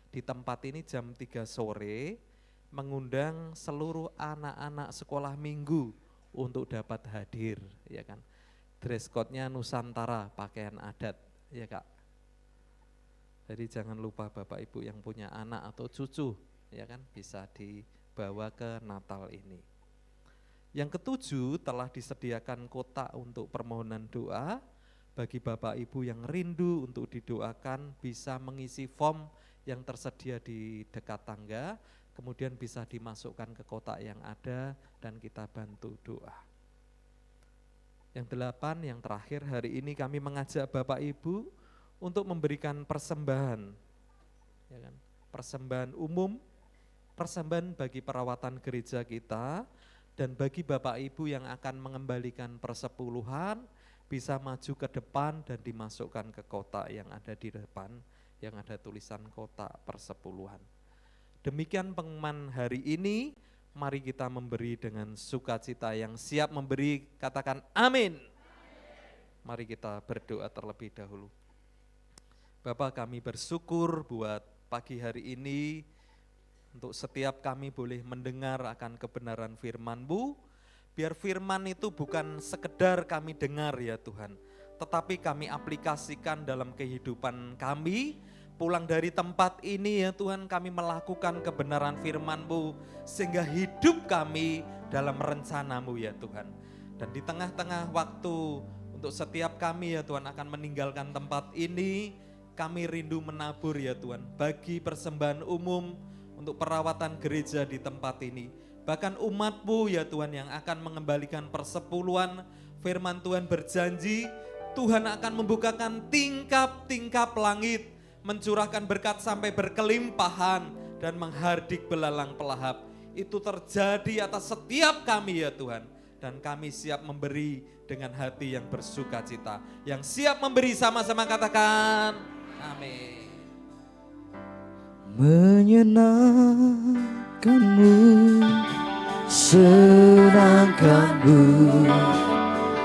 di tempat ini jam 3 sore mengundang seluruh anak-anak sekolah minggu untuk dapat hadir, ya kan. Dress code-nya Nusantara, pakaian adat, ya Kak. Jadi jangan lupa Bapak Ibu yang punya anak atau cucu, ya kan, bisa dibawa ke Natal ini. Yang ketujuh, telah disediakan kotak untuk permohonan doa. Bagi Bapak Ibu yang rindu untuk didoakan, bisa mengisi form yang tersedia di dekat tangga, kemudian bisa dimasukkan ke kotak yang ada dan kita bantu doa. Yang 8, yang terakhir, hari ini kami mengajak Bapak Ibu untuk memberikan persembahan, ya kan, persembahan umum, persembahan bagi perawatan gereja kita, dan bagi Bapak Ibu yang akan mengembalikan persepuluhan, bisa maju ke depan dan dimasukkan ke kotak yang ada di depan, yang ada tulisan kotak persepuluhan. Demikian pengumuman hari ini, mari kita memberi dengan sukacita. Yang siap memberi katakan amin. Mari kita berdoa terlebih dahulu. Bapa, kami bersyukur buat pagi hari ini, untuk setiap kami boleh mendengar akan kebenaran firman-Mu. Biar firman itu bukan sekedar kami dengar ya Tuhan, tetapi kami aplikasikan dalam kehidupan kami. Pulang dari tempat ini ya Tuhan, kami melakukan kebenaran firman-Mu, sehingga hidup kami dalam rencana-Mu ya Tuhan. Dan di tengah-tengah waktu untuk setiap kami ya Tuhan akan meninggalkan tempat ini, kami rindu menabur ya Tuhan, bagi persembahan umum untuk perawatan gereja di tempat ini. Bahkan umat-Mu ya Tuhan yang akan mengembalikan persepuluhan, firman Tuhan berjanji, Tuhan akan membukakan tingkap-tingkap langit, mencurahkan berkat sampai berkelimpahan dan menghardik belalang pelahap. Itu terjadi atas setiap kami ya Tuhan. Dan kami siap memberi dengan hati yang bersuka cita. Yang siap memberi sama-sama katakan amin. Menyenangkanmu, senangkanmu,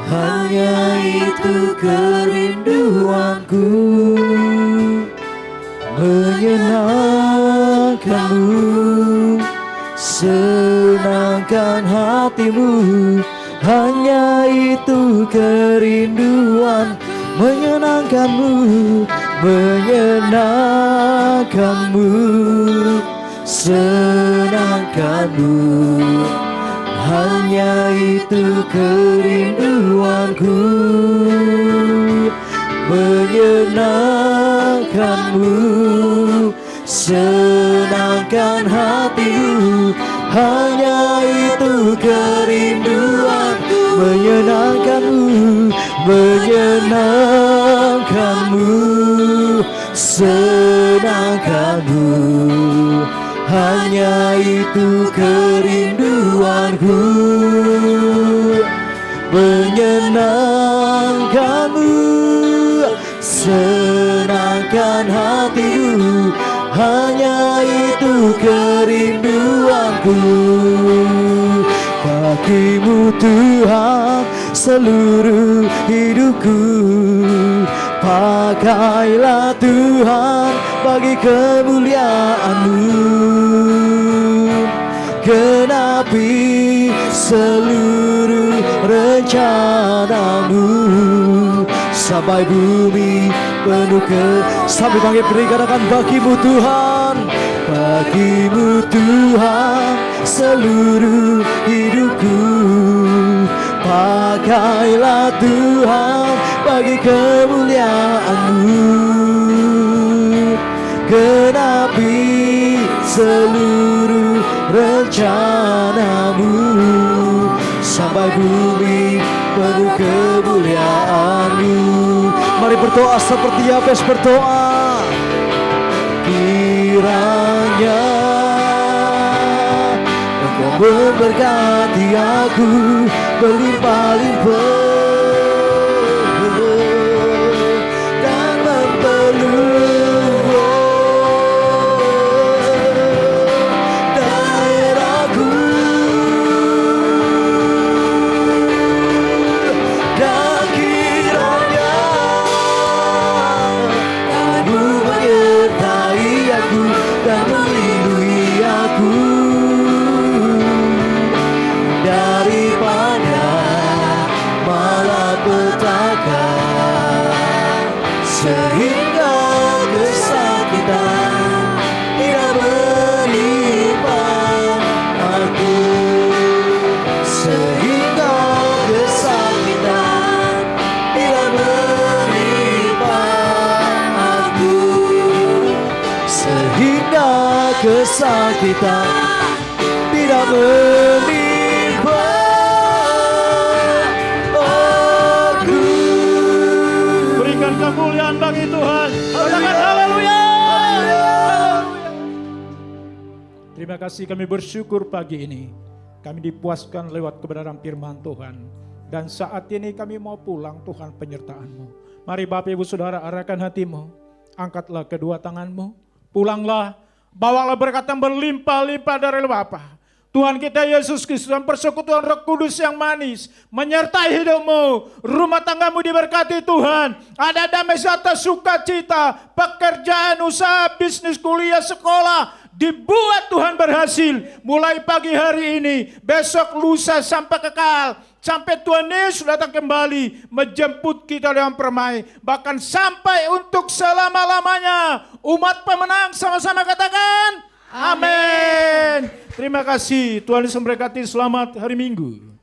hanya itu kerinduanku. Menyenangkanmu, senangkan hatimu, hanya itu kerinduan. Menyenangkanmu, menyenangkanmu, senangkanmu, hanya itu kerinduanku. Menyenangkanmu, senangkan hatimu, hanya itu kerinduanku. Menyenangkanmu, menyenangkanmu, senangkanmu, hanya itu kerinduanku. Menyenangkanmu, senangkan hatimu, hanya itu kerinduanku. Bagimu Tuhan seluruh hidupku, pakailah Tuhan bagi kemuliaan-Mu. Genapi seluruh rencana-Mu, sampai bumi penuh sampai bangkit beri katakan bagimu Tuhan, bagimu Tuhan seluruh hidupku, pakailah Tuhan bagi kemuliaan-Mu. Genapi seluruh rencana-Mu, sampai bumi penuh kemuliaan-Mu. Mari berdoa seperti Yabes berdoa. Kiranya Engkau memberkati aku berlimpah-limpah dan memperluas daerahku. Dan kiranya Tuhanmu menyertai aku dan melindungi aku daripada malapetaka, sehingga kesakitan tidak menimpa aku, sehingga kesakitan tidak menimpa aku, sehingga kesakitan tidak menimpa aku. Berikan kemuliaan bagi Tuhan. Katakan haleluya. Terima kasih, kami bersyukur pagi ini. Kami dipuaskan lewat kebenaran firman Tuhan. Dan saat ini kami mau pulang, Tuhan, penyertaan-Mu. Mari Bapak Ibu Saudara arahkan hatimu. Angkatlah kedua tanganmu. Pulanglah. Bawalah berkat yang berlimpah-limpah dari Bapa. Tuhan kita Yesus Kristus dan persekutuan Roh Kudus yang manis menyertai hidupmu. Rumah tanggamu diberkati Tuhan. Ada damai serta sukacita, pekerjaan, usaha, bisnis, kuliah, sekolah dibuat Tuhan berhasil. Mulai pagi hari ini, besok, lusa sampai kekal. Sampai Tuhan Yesus datang kembali menjemput kita dengan permai. Bahkan sampai untuk selama-lamanya. Umat pemenang sama-sama katakan amin. Terima kasih. Tuhan Yesus memberkati. Selamat hari Minggu.